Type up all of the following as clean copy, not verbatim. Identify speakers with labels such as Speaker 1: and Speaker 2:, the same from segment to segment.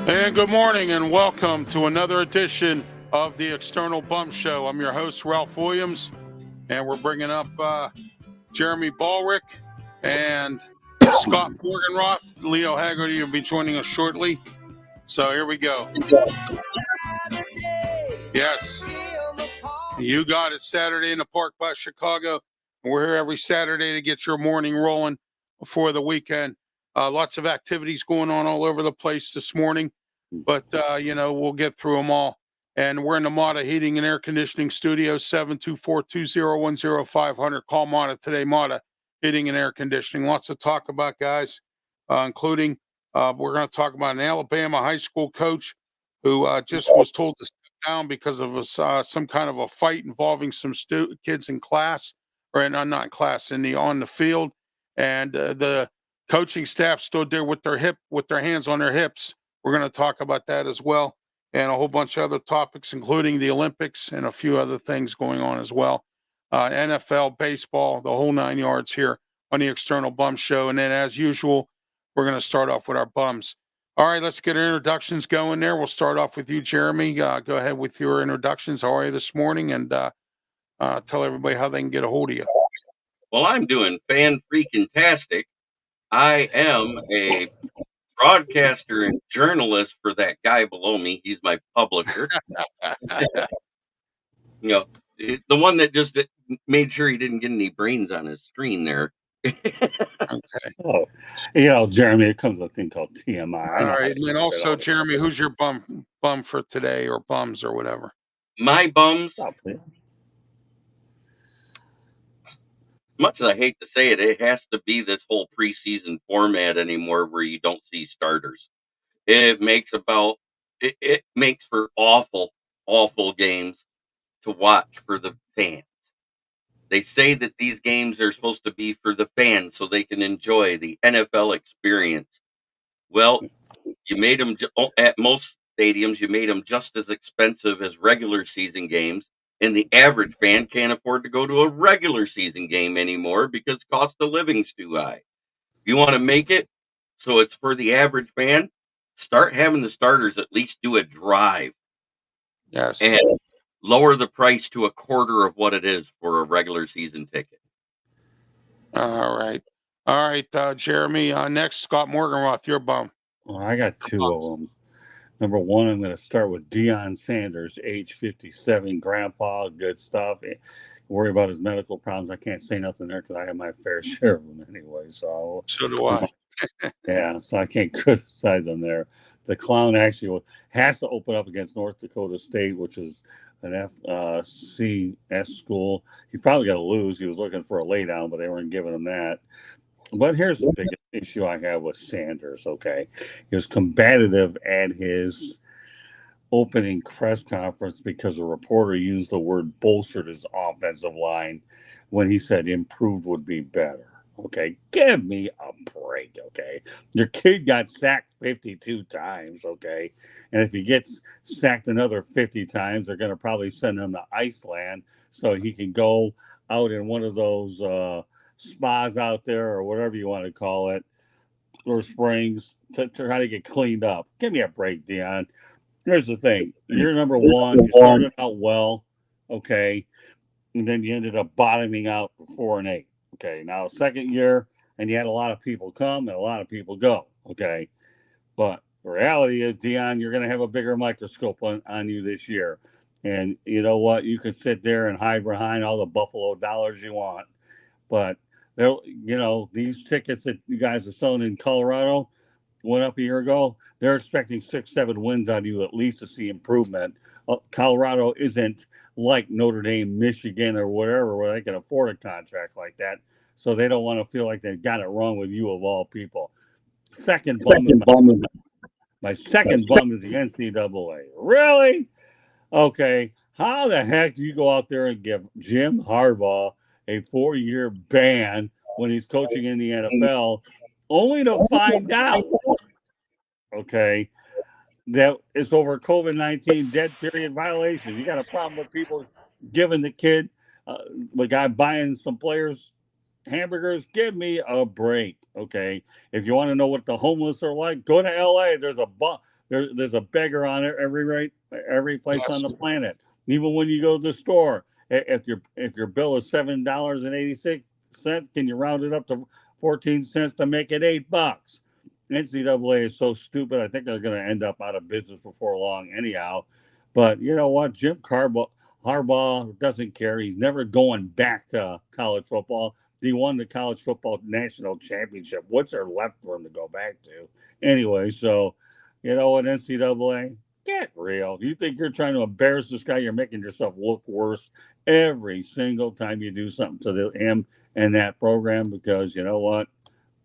Speaker 1: And good morning and welcome to another edition of the External Bum Show. I'm your host, Ralph Williams, and we're bringing up Jeremy Ballrick and Scott Morganroth. Leo Haggerty will be joining us shortly. So here we go. Yes, you got it. Saturday in the Park by Chicago. We're here every Saturday to get your morning rolling before the weekend. Lots of activities going on all over the place this morning, but, we'll get through them all. And we're in the Mata Heating and Air Conditioning Studio, 724-201-0500. Call Mata today, Mata Heating and Air Conditioning. Lots to talk about, guys, including we're going to talk about an Alabama high school coach who just was told to step down because of some kind of a fight involving some kids in class, or not in class, on the field. And the coaching staff stood there with their hands on their hips. We're going to talk about that as well, and a whole bunch of other topics, including the Olympics and a few other things going on as well. NFL, baseball, the whole 9 yards here on the External Bum Show. And then, as usual, we're going to start off with our bums. All right, let's get our introductions going there. We'll start off with you, Jeremy. Go ahead with your introductions. How are you this morning? And tell everybody how they can get a hold of you.
Speaker 2: Well, I'm doing fan-freaking-tastic. I am a broadcaster and journalist for that guy below me. He's my publisher. The one that just made sure he didn't get any brains on his screen there.
Speaker 1: Okay.
Speaker 3: Oh, Jeremy, it comes with a thing called TMI.
Speaker 1: All right, and also, Jeremy, who's your bum for today, or bums, or whatever?
Speaker 2: My bums. Much as I hate to say it, it has to be this whole preseason format anymore where you don't see starters. It makes for awful games to watch for the fans. They say that these games are supposed to be for the fans so they can enjoy the NFL experience. Well, you made them at most stadiums, you made them just as expensive as regular season games. And the average fan can't afford to go to a regular season game anymore because cost of living's too high. If you want to make it so it's for the average fan, start having the starters at least do a drive.
Speaker 1: Yes.
Speaker 2: And lower the price to a quarter of what it is for a regular season ticket.
Speaker 1: All right, Jeremy. Next, Scott Morganroth, your bum.
Speaker 3: Well, I got two of them. Number one, I'm going to start with Deion Sanders, age 57, grandpa, good stuff. Worry about his medical problems. I can't say nothing there because I have my fair share of them anyway. So
Speaker 1: do I.
Speaker 3: Yeah, so I can't criticize him there. The clown actually has to open up against North Dakota State, which is an FCS school. He's probably going to lose. He was looking for a laydown, but they weren't giving him that. But here's the biggest issue I have with Sanders, okay? He was combative at his opening press conference because a reporter used the word bolstered his offensive line when he said improved would be better. Okay, give me a break, okay? Your kid got sacked 52 times, okay? And if he gets sacked another 50 times, they're going to probably send him to Iceland so he can go out in one of those spas out there or whatever you want to call it, or springs, to try to get cleaned up. Give me a break, Deion. Here's the thing. You're number one. You started out well, okay? And then you ended up bottoming out for 4-8. Okay, now second year, and you had a lot of people come and a lot of people go. Okay, but the reality is, Deion, you're going to have a bigger microscope on you this year. And you know what? You can sit there and hide behind all the Buffalo dollars you want. But, these tickets that you guys are selling in Colorado went up a year ago. They're expecting 6-7 wins out of you at least to see improvement. Colorado isn't like Notre Dame, Michigan, or whatever, where they can afford a contract like that. So they don't want to feel like they got it wrong with you of all people. My second bum is the NCAA. Really? Okay, how the heck do you go out there and give Jim Harbaugh a 4-year ban when he's coaching in the NFL, only to find out, okay, that it's over COVID-19 dead period violation? You got a problem with people giving the kid, the guy buying some players hamburgers? Give me a break, okay? If you want to know what the homeless are like, go to LA. There's a beggar on every place on
Speaker 1: Yes.
Speaker 3: the planet. Even when you go to the store, if your bill is $7.86, can you round it up to 14 cents to make it $8? NCAA is so stupid. I think they're going to end up out of business before long, anyhow. But you know what? Harbaugh doesn't care. He's never going back to college football. He won the college football national championship. What's there left for him to go back to? Anyway, so you know what, NCAA, get real. You think you're trying to embarrass this guy? You're making yourself look worse every single time you do something to him and that program, because you know what?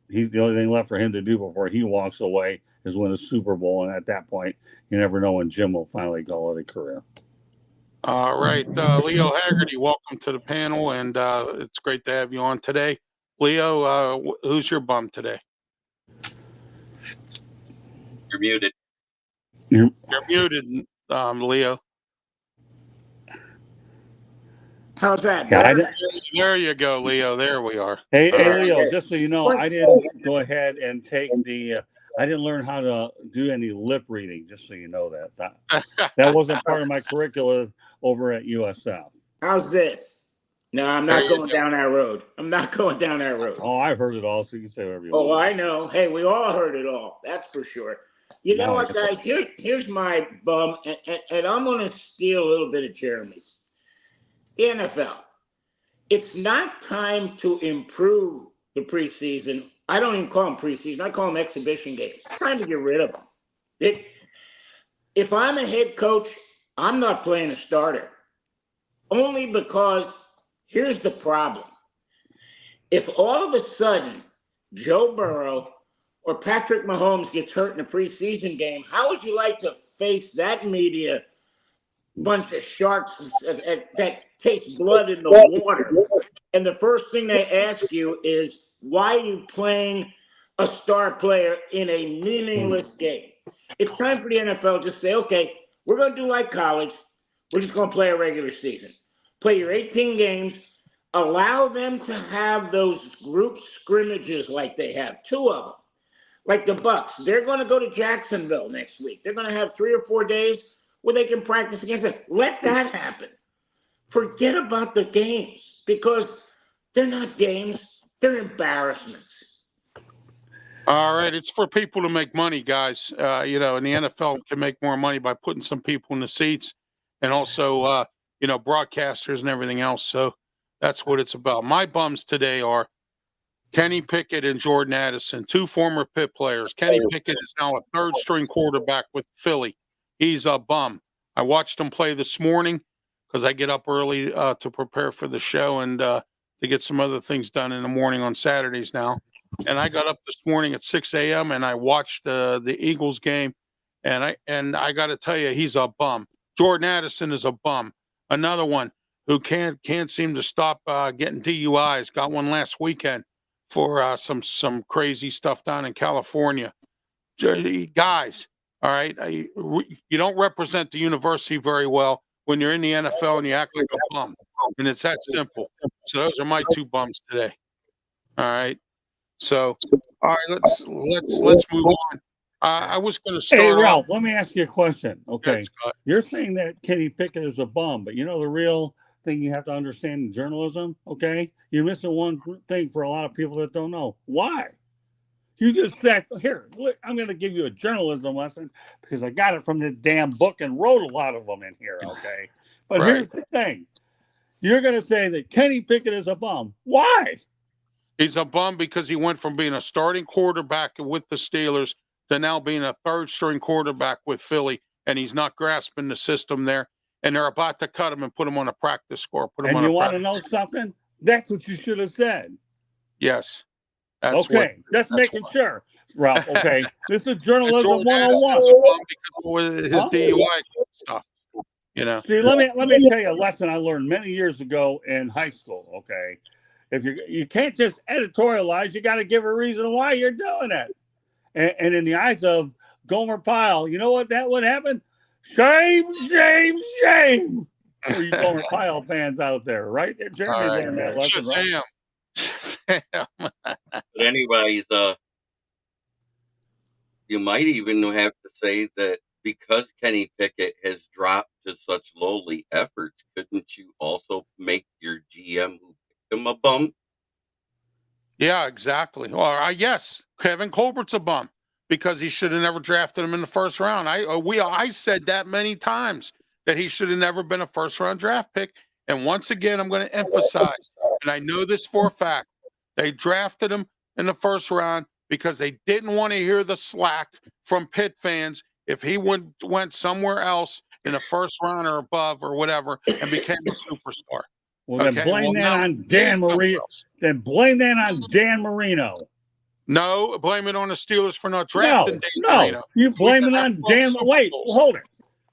Speaker 3: He's the only thing left for him to do before he walks away is win a Super Bowl. And at that point, you never know when Jim will finally call it a career.
Speaker 1: All right. Leo Haggerty, welcome to the panel. And it's great to have you on today. Leo, who's your bum today?
Speaker 2: You're muted.
Speaker 1: You're muted, Leo.
Speaker 4: How's that?
Speaker 3: Yeah,
Speaker 1: There you go, Leo. There we are.
Speaker 3: Hey,
Speaker 1: All right.
Speaker 3: Leo, just so you know, I didn't go ahead and take I didn't learn how to do any lip reading, just so you know that. That wasn't part of my curriculum over at USF.
Speaker 4: How's this? No, I'm
Speaker 1: There
Speaker 4: not
Speaker 1: you
Speaker 4: going
Speaker 1: go.
Speaker 4: down that road. I'm not going down that road.
Speaker 3: Oh, I've heard it all, so you can say whatever you
Speaker 4: Oh,
Speaker 3: want.
Speaker 4: I know. Hey, we all heard it all. That's for sure. You know what, guys? Here's my bum, and I'm going to steal a little bit of Jeremy's. The NFL. It's not time to improve the preseason. I don't even call them preseason. I call them exhibition games. It's time to get rid of them. If I'm a head coach, I'm not playing a starter. Only because here's the problem. If all of a sudden Joe Burrow or Patrick Mahomes gets hurt in a preseason game, how would you like to face that media bunch of sharks that taste blood in the water? And the first thing they ask you is, why are you playing a star player in a meaningless game? It's time for the NFL to just say, okay, we're going to do like college. We're just going to play a regular season. Play your 18 games. Allow them to have those group scrimmages like they have, 2 of them. Like the Bucks, they're going to go to Jacksonville next week. They're going to have 3 or 4 days where they can practice against them. Let that happen. Forget about the games, because they're not games. They're embarrassments.
Speaker 1: All right. It's for people to make money, guys. You know, and the NFL can make more money by putting some people in the seats, and also, you know, broadcasters and everything else. So that's what it's about. My bums today are Kenny Pickett and Jordan Addison, 2 former Pitt players. Kenny Pickett is now a 3rd-string quarterback with Philly. He's a bum. I watched him play this morning because I get up early to prepare for the show and to get some other things done in the morning on Saturdays now. And I got up this morning at 6 a.m. and I watched the Eagles game. And I got to tell you, he's a bum. Jordan Addison is a bum. Another one who can't seem to stop getting DUIs. Got one last weekend for some crazy stuff down in California. Guys, all right, you don't represent the university very well when you're in the NFL and you act like a bum, and it's that simple. So those are my 2 bums today. All right. So, all right, let's move on. I was going to start.
Speaker 3: Hey, Ralph,
Speaker 1: off.
Speaker 3: let me ask you a question. Okay,
Speaker 1: Yes, Scott.
Speaker 3: you're saying that Kenny Pickett is a bum, but you know the real thing you have to understand in journalism, okay? You're missing one thing for a lot of people that don't know. Why? You just said, here, look, I'm going to give you a journalism lesson because I got it from the damn book and wrote a lot of them in here, okay? But
Speaker 1: Right.
Speaker 3: Here's the thing. You're going to say that Kenny Pickett is a bum. Why?
Speaker 1: He's a bum because he went from being a starting quarterback with the Steelers to now being a 3rd-string quarterback with Philly, and he's not grasping the system there. And they're about to cut him and put him on a practice score.
Speaker 3: And you want to know something? That's what you should have said.
Speaker 1: Yes.
Speaker 3: Okay, just making sure, Ralph. Okay, this is journalism
Speaker 1: Jordan
Speaker 3: 101.
Speaker 1: Addison's a bum because of his DUI stuff. You know,
Speaker 3: See, let me tell you a lesson I learned many years ago in high school. Okay, if you can't just editorialize, you got to give a reason why you're doing it. And in the eyes of Gomer Pyle, you know what that would happen? Shame, shame, shame for you Gomer Pyle fans out there, right? Jeremy
Speaker 1: all right,
Speaker 3: learned that lesson, right?
Speaker 1: Shazam.
Speaker 2: But anyways, you might even have to say that because Kenny Pickett has dropped to such lowly efforts, couldn't you also make your GM who picked him a bum?
Speaker 1: Yeah, exactly. Well, yes, Kevin Colbert's a bum because he should have never drafted him in the first round. I said that many times that he should have never been a first round draft pick. And once again, I'm going to emphasize, and I know this for a fact, they drafted him in the first round because they didn't want to hear the slack from Pitt fans if he went somewhere else in the first round or above or whatever and became a superstar.
Speaker 3: Well, then blame that on Dan Marino. Then blame that on Dan Marino.
Speaker 1: No, blame it on the Steelers for not drafting Dan Marino.
Speaker 3: You blame it on Dan. Wait, hold it.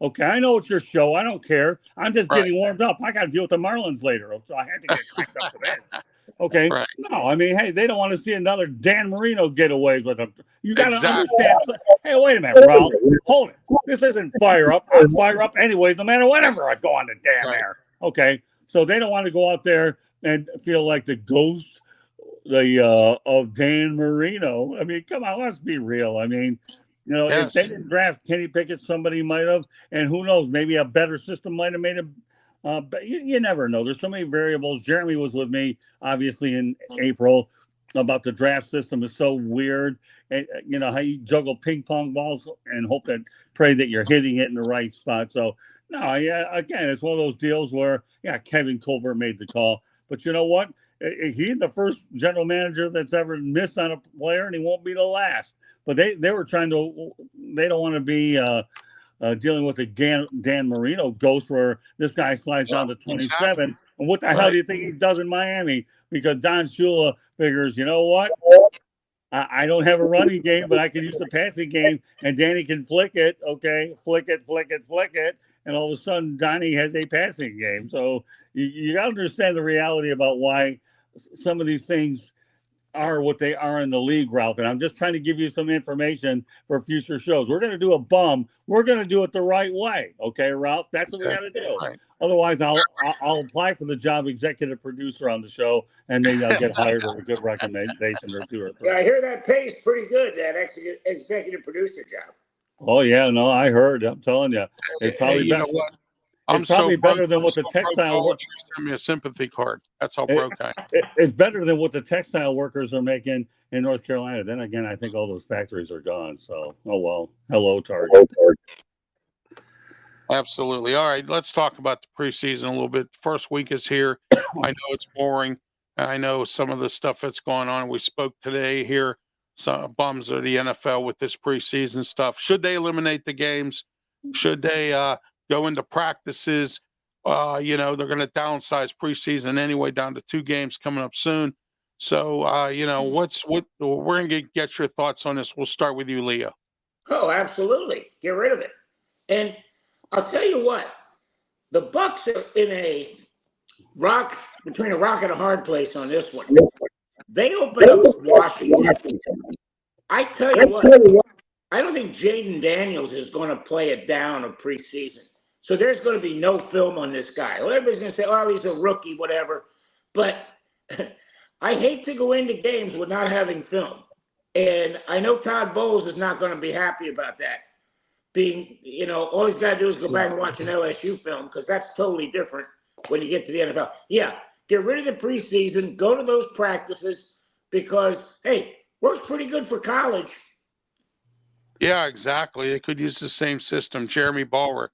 Speaker 3: Okay, I know it's your show. I don't care. I'm just getting warmed up. I got to deal with the Marlins later, so I had to get kicked up to this. Okay. Right. No, I mean, hey, they don't want to see another Dan Marino getaways with them. You got to understand. Hey, wait a minute, Ralph. Hold it. This isn't fire up. I fire up anyways, no matter whatever I go on the damn air. Okay. So they don't want to go out there and feel like the ghost of Dan Marino. I mean, come on, let's be real. I mean, you know, if they didn't draft Kenny Pickett, somebody might have, and who knows, maybe a better system might have made him. But you never know. There's so many variables. Jeremy was with me, obviously, in April about the draft system is so weird. And, you know, how you juggle ping pong balls and pray that you're hitting it in the right spot. So, no, yeah, again, it's one of those deals where, Kevin Colbert made the call. But you know what? He's the first general manager that's ever missed on a player, and he won't be the last. But they were trying to – they don't want to be dealing with the Dan Marino ghost where this guy slides down to 27. Exactly. And what the hell do you think he does in Miami? Because Don Shula figures, you know what? I don't have a running game, but I can use the passing game, and Danny can flick it, okay? Flick it. And all of a sudden, Donnie has a passing game. So you got to understand the reality about why some of these things are what they are in the league, Ralph. And I'm just trying to give you some information for future shows. We're going to do a bum. We're going to do it the right way. Okay, Ralph? That's what we got to do. Right. Otherwise, I'll apply for the job executive producer on the show, and maybe I'll get hired with a good recommendation or two or three.
Speaker 4: Yeah, I hear that pays pretty good, that executive producer job.
Speaker 3: Oh, yeah, no, I heard. I'm telling you. It's probably better. You know what? It's probably better than what the textile workers
Speaker 1: send me a sympathy card. That's how broke I am.
Speaker 3: It's better than what the textile workers are making in North Carolina. Then again, I think all those factories are gone. So, oh well. Hello, Target.
Speaker 1: Absolutely. All right, let's talk about the preseason a little bit. First week is here. I know it's boring. I know some of the stuff that's going on. We spoke today here. Some bums of the NFL with this preseason stuff. Should they eliminate the games? Should they go into practices? They're going to downsize preseason anyway, down to 2 games coming up soon. So, we're going to get your thoughts on this. We'll start with you, Leo.
Speaker 4: Oh, absolutely. Get rid of it. And I'll tell you what, the Bucs are in between a rock and a hard place on this one. They open up Washington. I tell you what, I don't think Jaden Daniels is going to play it down of preseason. So there's going to be no film on this guy. Well, everybody's going to say, oh, he's a rookie, whatever. But I hate to go into games with not having film. And I know Todd Bowles is not going to be happy about that. All he's got to do is go back and watch an LSU film because that's totally different when you get to the NFL. Yeah, get rid of the preseason, go to those practices because, hey, works pretty good for college.
Speaker 1: Yeah, exactly. They could use the same system. Jeremy Ballrick.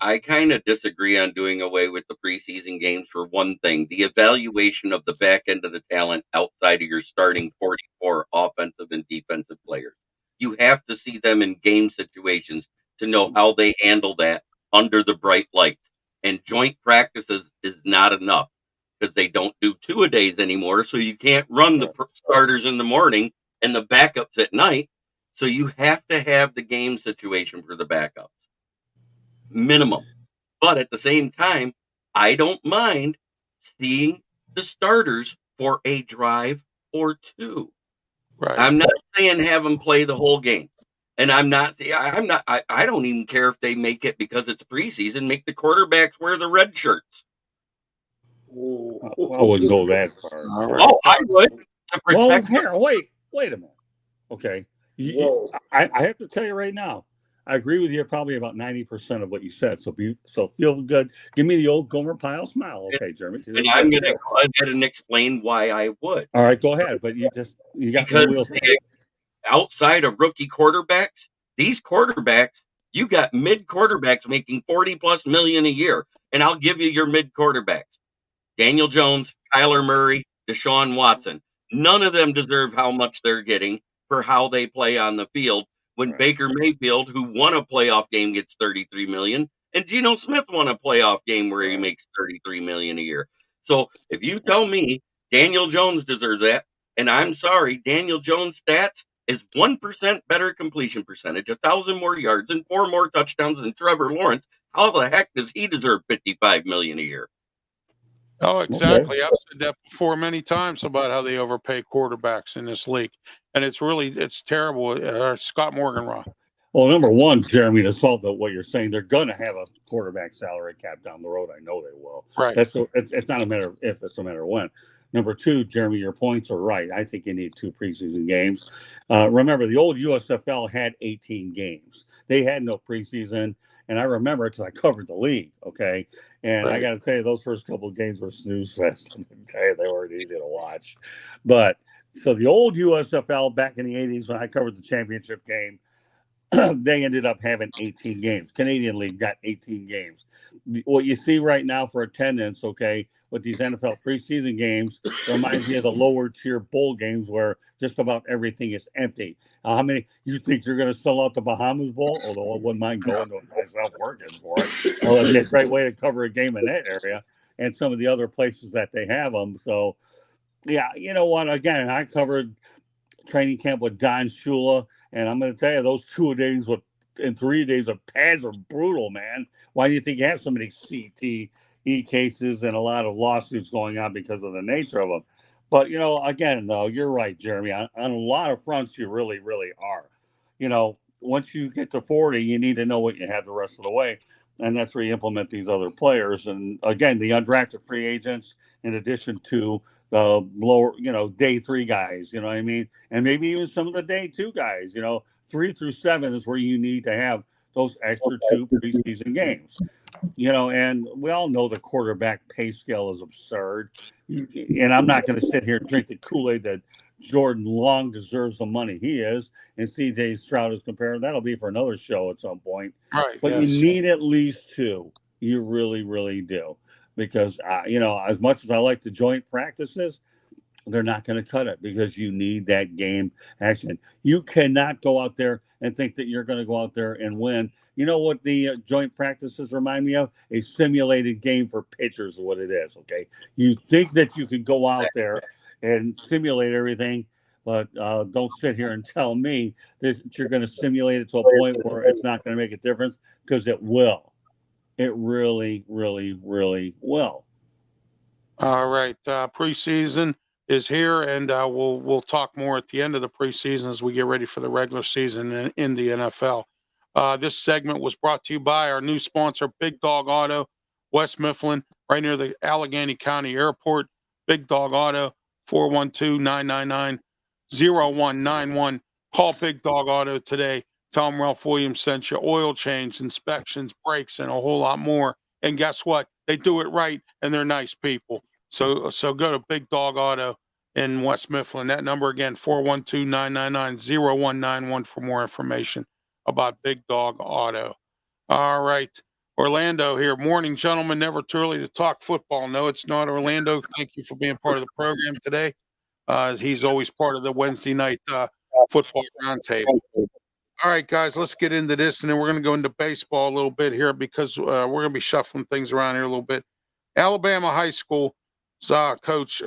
Speaker 2: I kind of disagree on doing away with the preseason games for one thing. The evaluation of the back end of the talent outside of your starting 44 offensive and defensive players. You have to see them in game situations to know how they handle that under the bright lights. And joint practices is not enough because they don't do 2-a-days anymore. So you can't run the starters in the morning and the backups at night. So you have to have the game situation for the backups. minimum. But at the same time, I don't mind seeing the starters for a drive or two.
Speaker 1: Right.
Speaker 2: I'm not saying have them play the whole game. And I'm not, I don't even care if they make it because it's preseason, make the quarterbacks wear the red shirts.
Speaker 3: I wouldn't go that far.
Speaker 1: All right.
Speaker 2: Oh, I would to
Speaker 3: Well,
Speaker 2: protect them.
Speaker 3: here, wait a minute. Okay.
Speaker 4: Whoa.
Speaker 3: I have to tell you right now, I agree with you probably about 90% of what you said. So feel good. Give me the old Gomer Pyle smile. Okay, Jeremy.
Speaker 2: And I'm going to go ahead and explain why I would.
Speaker 3: All right, go ahead. But you got
Speaker 2: Because
Speaker 3: the wheels.
Speaker 2: outside of rookie quarterbacks, these quarterbacks, you got mid quarterbacks making 40 plus million a year. And I'll give you your mid quarterbacks. Daniel Jones, Kyler Murray, Deshaun Watson. None of them deserve how much they're getting for how they play on the field. When
Speaker 3: Right.
Speaker 2: Baker Mayfield, who won a playoff game, gets 33 million, and Geno Smith won a playoff game where he makes 33 million a year. So if you tell me Daniel Jones deserves that, and I'm sorry, Daniel Jones' stats is 1% better completion percentage, 1,000 more yards, and 4 more touchdowns than Trevor Lawrence, how the heck does he deserve 55 million a year?
Speaker 1: Oh, exactly. I've said that before many times about how they overpay quarterbacks in this league, and it's terrible. Scott Morganroth.
Speaker 3: Well, number one, Jeremy, to solve what you're saying, they're going to have a quarterback salary cap down the road. I know they will.
Speaker 1: Right.
Speaker 3: It's not a matter of if, it's a matter of when. Number two, Jeremy, your points are right. I think you need 2 preseason games. Remember, the old USFL had 18 games. They had no preseason. And I remember because I covered the league, okay? And I got to tell you, those first couple of games were snooze fest. I'm going to tell you, they were easy to watch. But so the old USFL back in the 80s when I covered the championship game, they ended up having 18 games. Canadian League got 18 games. What you see right now for attendance, okay, with these NFL preseason games, reminds me of the lower tier bowl games where just about everything is empty. How many you think you're going to sell out the Bahamas Bowl? Although I wouldn't mind going to it myself working for it. Well, it'd be a great way to cover a game in that area and some of the other places that they have them. So, yeah, you know what? Again, I covered training camp with Don Shula, and I'm going to tell you, those 2 days and 3 days of pads are brutal, man. Why do you think you have so many CTE cases and a lot of lawsuits going on because of the nature of them? But, again, though, you're right, Jeremy. On a lot of fronts, you really, really are. Once you get to 40, you need to know what you have the rest of the way. And that's where you implement these other players. And, again, the undrafted free agents, in addition to the lower, day 3 guys, you know what I mean? And maybe even some of the day 2 guys, 3 through 7 is where you need to have those extra 2 preseason games. And we all know the quarterback pay scale is absurd. And I'm not going to sit here and drink the Kool-Aid that Jordan Long deserves the money he is, and CJ Stroud is compared. That'll be for another show at some point.
Speaker 1: Right.
Speaker 3: But you need at least 2. You really, really do. Because, as much as I like the joint practices, they're not going to cut it because you need that game action. You cannot go out there and think that you're going to go out there and win. You know what the joint practices remind me of? A simulated game for pitchers is what it is, okay? You think that you can go out there and simulate everything, but don't sit here and tell me that you're going to simulate it to a point where it's not going to make a difference, because it will. It really, really, really will.
Speaker 1: All right. Preseason is here, and we'll talk more at the end of the preseason as we get ready for the regular season in the NFL. This segment was brought to you by our new sponsor, Big Dog Auto, West Mifflin, right near the Allegheny County Airport. Big Dog Auto, 412-999-0191. Call Big Dog Auto today. Tell them Ralph Williams sent you. Oil change, inspections, brakes, and a whole lot more. And guess what? They do it right, and they're nice people. So go to Big Dog Auto in West Mifflin. That number again, 412-999-0191 for more information about Big Dog Auto. All right. Orlando here. Morning, gentlemen. Never too early to talk football. No, it's not. Orlando, thank you for being part of the program today. As he's always part of the Wednesday night football roundtable. All right, guys, let's get into this, and then we're going to go into baseball a little bit here because we're going to be shuffling things around here a little bit. Alabama High School coach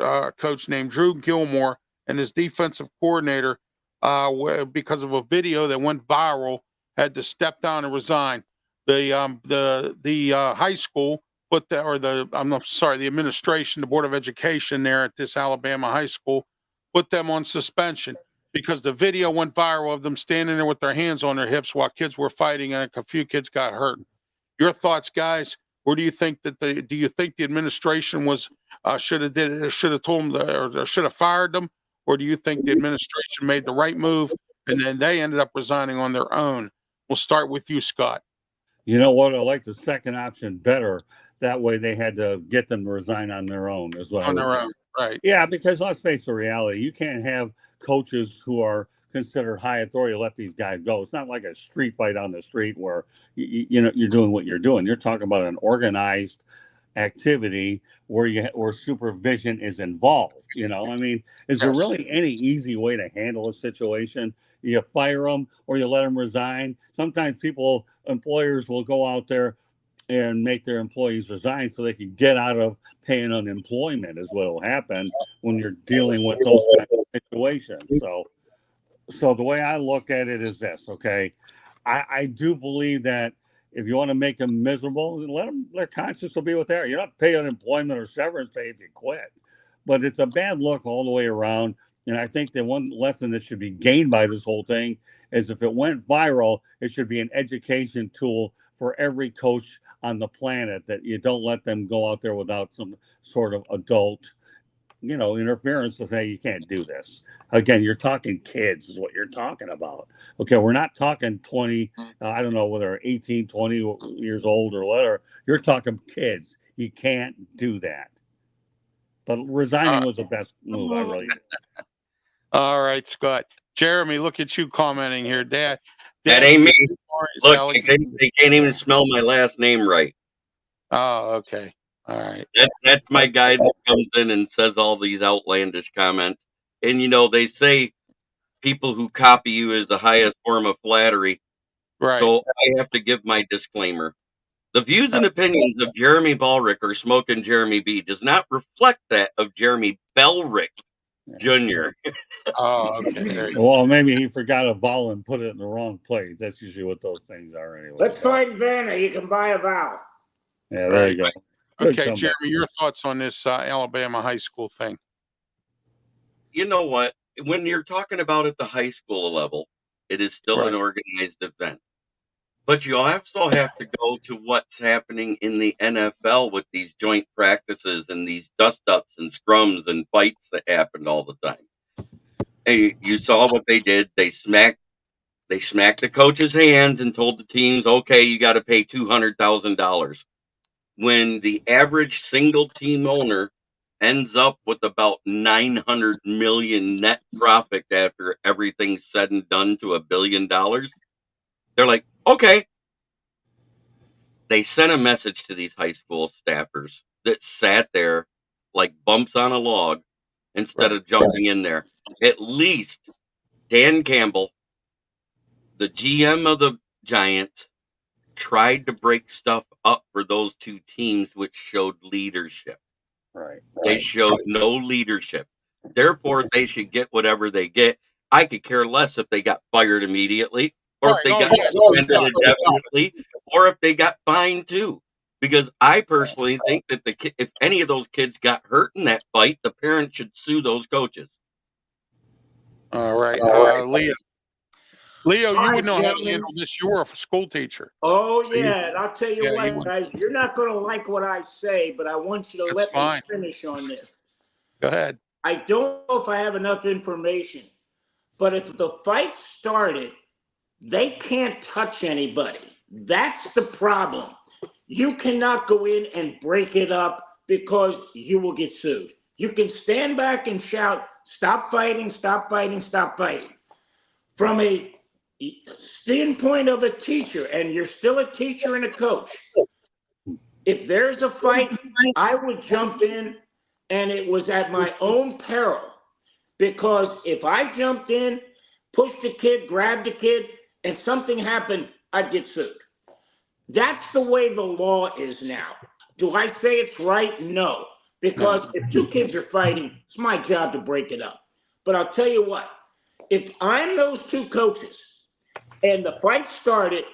Speaker 1: named Drew Gilmore and his defensive coordinator, because of a video that went viral, had to step down and resign. the high school put the or the I'm not sorry the administration, the Board of Education there at this Alabama high school put them on suspension because the video went viral of them standing there with their hands on their hips while kids were fighting and a few kids got hurt. Your thoughts, guys? Or do you think that do you think the administration was should have told them or should have fired them, or do you think the administration made the right move and then they ended up resigning on their own? We'll start with you, Scott.
Speaker 3: You know what? I like the second option better. That way, they had to get them to resign on their own. Is what
Speaker 1: On
Speaker 3: I would
Speaker 1: their
Speaker 3: think.
Speaker 1: own, right?
Speaker 3: Yeah, because let's face the reality. You can't have coaches who are considered high authority let these guys go. It's not like a street fight on the street where you know you're doing what you're doing. You're talking about an organized activity where supervision is involved. You know, I mean, is there
Speaker 1: Yes.
Speaker 3: really any easy way to handle a situation? You fire them or you let them resign. Sometimes employers will go out there and make their employees resign so they can get out of paying unemployment is what will happen when you're dealing with those kind of situations. So the way I look at it is this, okay? I do believe that if you want to make them miserable, let them, their conscience will be with there. You're not paying unemployment or severance pay if you quit. But it's a bad look all the way around. And I think the one lesson that should be gained by this whole thing is if it went viral, it should be an education tool for every coach on the planet that you don't let them go out there without some sort of adult, interference to say you can't do this. Again, you're talking kids is what you're talking about. Okay, we're not talking 20, I don't know whether 18, 20 years old or whatever. You're talking kids. You can't do that. But resigning was the best move, I really think.
Speaker 1: All right, Scott. Jeremy, look at you commenting here. Dad
Speaker 2: That ain't me. Look,
Speaker 1: Alex.
Speaker 2: they can't even spell my last name right.
Speaker 1: Oh, okay. All right.
Speaker 2: That's my guy that comes in and says all these outlandish comments. And they say people who copy you is the highest form of flattery.
Speaker 1: Right.
Speaker 2: So I have to give my disclaimer. The views and opinions of Jeremy Ballrick or Smoking Jeremy B does not reflect that of Jeremy Bellrick Jr.
Speaker 1: Oh, okay. There you go.
Speaker 3: Well, maybe he forgot a vowel and put it in the wrong place. That's usually what those things are anyway.
Speaker 4: Let's find Vanna. You can buy a vowel.
Speaker 3: Yeah, there you go. Good
Speaker 1: Okay,
Speaker 3: comeback.
Speaker 1: Jeremy, your thoughts on this Alabama high school thing?
Speaker 2: You know what? When you're talking about at the high school level, it is still an organized event. But you also have to go to what's happening in the NFL with these joint practices and these dust-ups and scrums and fights that happened all the time. And you saw what they did. They smacked the coach's hands and told the teams, okay, you got to pay $200,000. When the average single team owner ends up with about 900 million net profit after everything's said and done to $1 billion, they're like, okay. They sent a message to these high school staffers that sat there like bumps on a log instead of jumping in there. At least Dan Campbell, the GM of the Giants, tried to break stuff up for those two teams, which showed leadership.
Speaker 3: Right.
Speaker 2: They showed no leadership. Therefore, they should get whatever they get. I could care less if they got fired immediately, or if they got suspended indefinitely, or if they got fined too. Because I personally think that if any of those kids got hurt in that fight, the parents should sue those coaches.
Speaker 1: All right. Leo, you would know how to handle this. You were a school teacher.
Speaker 4: Oh, yeah. And I'll tell you what, guys, you're not going to like what I say, but I want you to let me finish on this.
Speaker 1: Go ahead.
Speaker 4: I don't know if I have enough information, but if the fight started, they can't touch anybody. That's the problem. You cannot go in and break it up because you will get sued. You can stand back and shout, stop fighting, stop fighting, stop fighting. From a standpoint of a teacher, and you're still a teacher and a coach, if there's a fight, I would jump in, and it was at my own peril. Because if I jumped in, pushed the kid, grabbed the kid, and something happened, I'd get sued. That's the way the law is now. Do I say it's right? No. Because if two kids are fighting, it's my job to break it up. But I'll tell you what, if I'm those two coaches and the fight started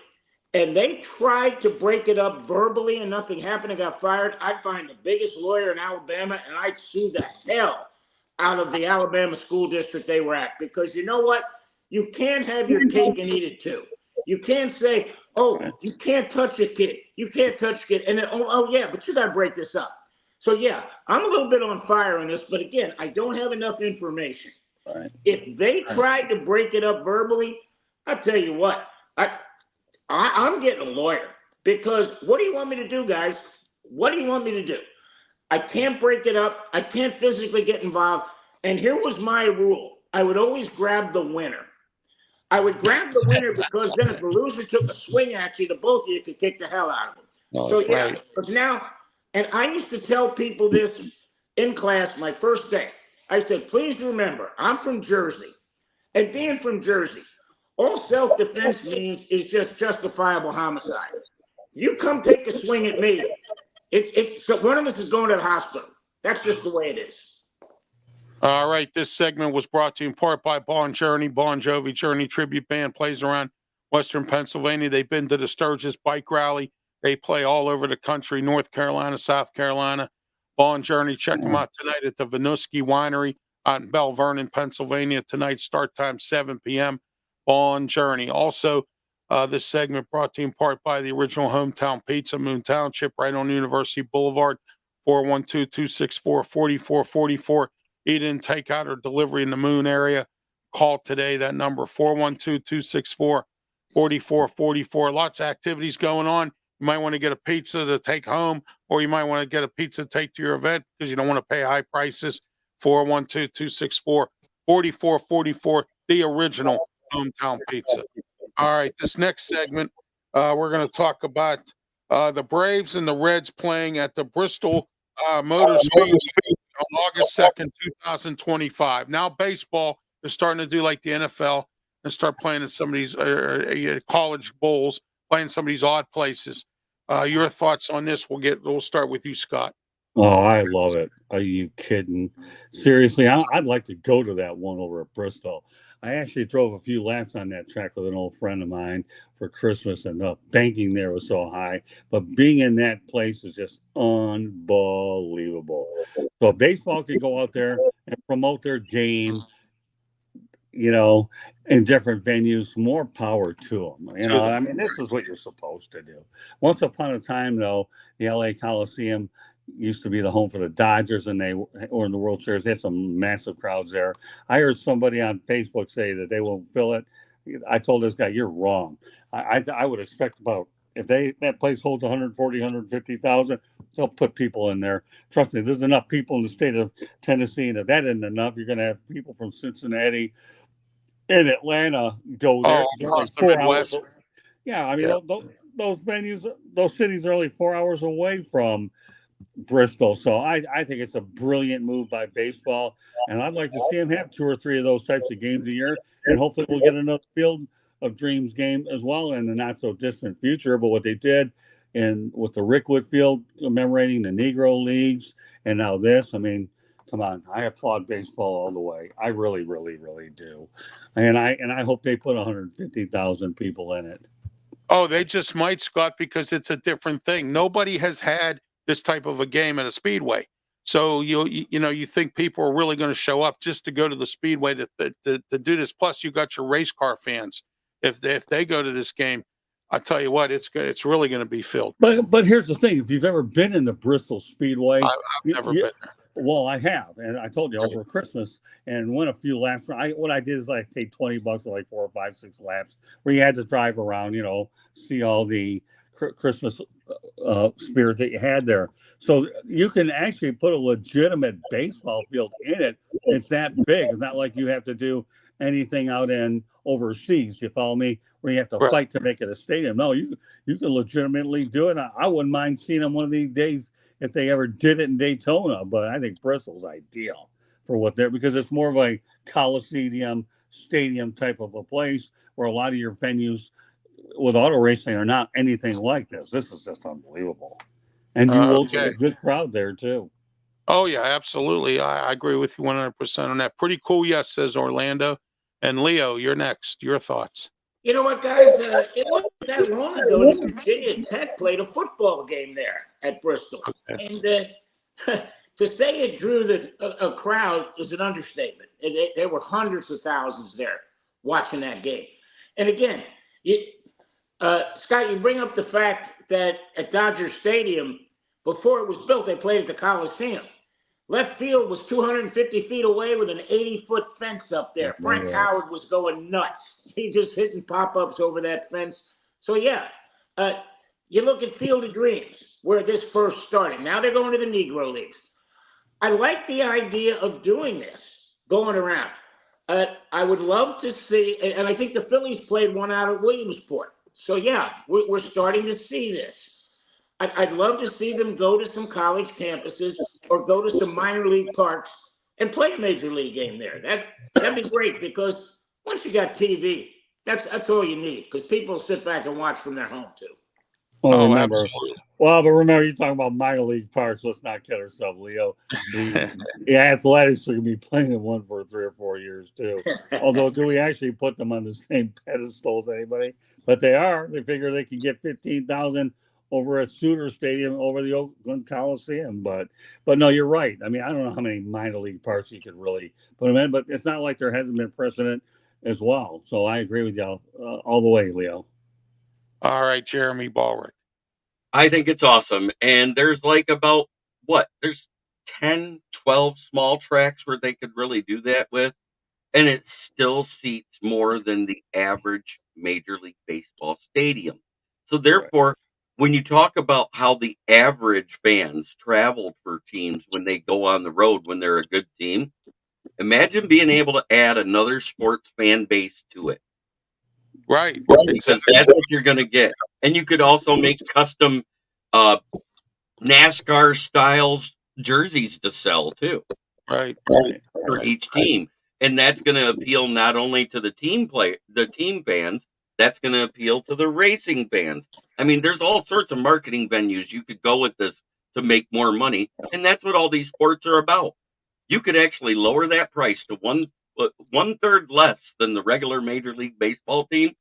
Speaker 4: and they tried to break it up verbally and nothing happened and got fired, I'd find the biggest lawyer in Alabama and I'd sue the hell out of the Alabama school district they were at. Because you know what? You can't have your cake and eat it too. You can't say, oh, you can't touch a kid. You can't touch a kid. And then, oh yeah, but you got to break this up. So yeah, I'm a little bit on fire on this, but again, I don't have enough information.
Speaker 3: Right.
Speaker 4: If they tried to break it up verbally, I tell you what, I'm getting a lawyer, because what do you want me to do, guys? What do you want me to do? I can't break it up. I can't physically get involved. And here was my rule. I would always grab the winner. I would grab the winner because then if the loser took a swing at you, the both of you could kick the hell out of them.
Speaker 1: No,
Speaker 4: So
Speaker 1: that's
Speaker 4: yeah,
Speaker 1: right.
Speaker 4: because now, and I used to tell people this in class my first day. I said, please remember, I'm from Jersey. And being from Jersey, all self-defense means is just justifiable homicide. You come take a swing at me, it's so one of us is going to the hospital. That's just the way it is.
Speaker 1: All right. This segment was brought to you in part by Bon Journey. Bon Jovi Journey tribute band plays around Western Pennsylvania. They've been to the Sturgis Bike Rally. They play all over the country, North Carolina, South Carolina. Bon Journey, check them out tonight at the Winooski Winery out in Bell Vernon, Pennsylvania. Tonight, start time 7 p.m. Bon Journey. Also, this segment brought to you in part by the original Hometown Pizza, Moon Township, right on University Boulevard, 412-264-4444. Eat in, takeout, or delivery in the Moon area. Call today. That number, 412-264-4444. Lots of activities going on. You might want to get a pizza to take home, or you might want to get a pizza to take to your event because you don't want to pay high prices. 412-264-4444, the original Hometown Pizza. All right, this next segment, we're going to talk about the Braves and the Reds playing at the Bristol Motor Speedway on August 2nd, 2025. Now baseball is starting to do like the NFL and start playing in some of these college bowls, playing some of these odd places. Your thoughts on this? We'll start with you, Scott.
Speaker 3: Oh, I love it. Are you kidding? Seriously, I'd like to go to that one over at Bristol. I actually drove a few laps on that track with an old friend of mine for Christmas, and the banking there was so high. But being in that place is just unbelievable. So baseball can go out there and promote their game, you know, in different venues. More power to them. You know, I mean, this is what you're supposed to do. Once upon a time, though, the LA Coliseum used to be the home for the Dodgers, and they were in the World Series. They had some massive crowds there. I heard somebody on Facebook say that they won't fill it. I told this guy, you're wrong. I would expect about, if that place holds 140, 150,000, they'll put people in there. Trust me, there's enough people in the state of Tennessee, and if that isn't enough, you're going to have people from Cincinnati and Atlanta go there.
Speaker 1: Across the Midwest.
Speaker 3: Yeah, I mean, those venues, those cities are only 4 hours away from Bristol. So I think it's a brilliant move by baseball, and I'd like to see them have 2 or 3 of those types of games a year, and hopefully we'll get another Field of Dreams game as well in the not so distant future. But what they did with the Rickwood Field commemorating the Negro Leagues, and now this, I mean, come on, I applaud baseball all the way. I really, really, really do, and I hope they put 150,000 people in it.
Speaker 1: Oh, they just might, Scott, because it's a different thing. Nobody has had this type of a game at a speedway. So you think people are really going to show up just to go to the speedway to do this. Plus, you got your race car fans. If they go to this game, I tell you what, it's really going to be filled.
Speaker 3: But here's the thing: if you've ever been in the Bristol Speedway,
Speaker 1: I've never been there.
Speaker 3: Well, I have, and I told you over Christmas and went a few laps. What I did is I paid $20 for like 4 or 5, 6 laps, where you had to drive around, see all the Christmas spirit that you had there. So you can actually put a legitimate baseball field in it. It's that big. It's not like you have to do anything out in overseas. You follow me? Where you have to fight to make it a stadium. No, you can legitimately do it. I wouldn't mind seeing them one of these days if they ever did it in Daytona. But I think Bristol's ideal for what they're, because it's more of a Coliseum stadium type of a place where a lot of your venues with auto racing are not anything like this. This is just unbelievable. And you will get a good crowd there too.
Speaker 1: Oh yeah, absolutely. I agree with you 100% on that. Pretty cool. Yes, says Orlando. And Leo, you're next. Your thoughts.
Speaker 4: You know what, guys? It wasn't that long ago that Virginia Tech played a football game there at Bristol.
Speaker 1: Okay.
Speaker 4: And to say it drew a crowd is an understatement. There were hundreds of thousands there watching that game. And again, Scott, you bring up the fact that at Dodger Stadium, before it was built, they played at the Coliseum. Left field was 250 feet away with an 80-foot fence up there. Frank Howard was going nuts. He just hitting pop-ups over that fence. So, yeah, you look at Field of Dreams, where this first started. Now they're going to the Negro Leagues. I like the idea of doing this, going around. I would love to see, and I think the Phillies played one out at Williamsport. So, yeah, we're starting to see this. I'd love to see them go to some college campuses or go to some minor league parks and play a major league game there. That'd be great, because once you got TV, that's all you need, because people sit back and watch from their home too.
Speaker 3: Well,
Speaker 1: Absolutely.
Speaker 3: but remember, you're talking about minor league parks. Let's not kid ourselves, Leo. The Athletics are going to be playing in one for 3 or 4 years too. Although, do we actually put them on the same pedestal as anybody? But they are. They figure they can get 15,000 over at Souter Stadium, over the Oakland Coliseum. But no, you're right. I mean, I don't know how many minor league parks you could really put them in, but it's not like there hasn't been precedent as well. So I agree with you all the way, Leo.
Speaker 1: All right, Jeremy Ballrick.
Speaker 2: I think it's awesome. And there's like about there's 10, 12 small tracks where they could really do that with. And it still seats more than the average Major League Baseball stadium. So therefore, when you talk about how the average fans traveled for teams when they go on the road, when they're a good team, imagine being able to add another sports fan base to it.
Speaker 1: Right.
Speaker 2: Because that's what you're going to get. And you could also make custom NASCAR styles jerseys to sell too.
Speaker 1: Right.
Speaker 2: For each team. And that's going to appeal not only to the team fans, that's going to appeal to the racing fans. I mean, there's all sorts of marketing venues you could go with this to make more money. And that's what all these sports are about. You could actually lower that price to one third less than the regular Major League Baseball team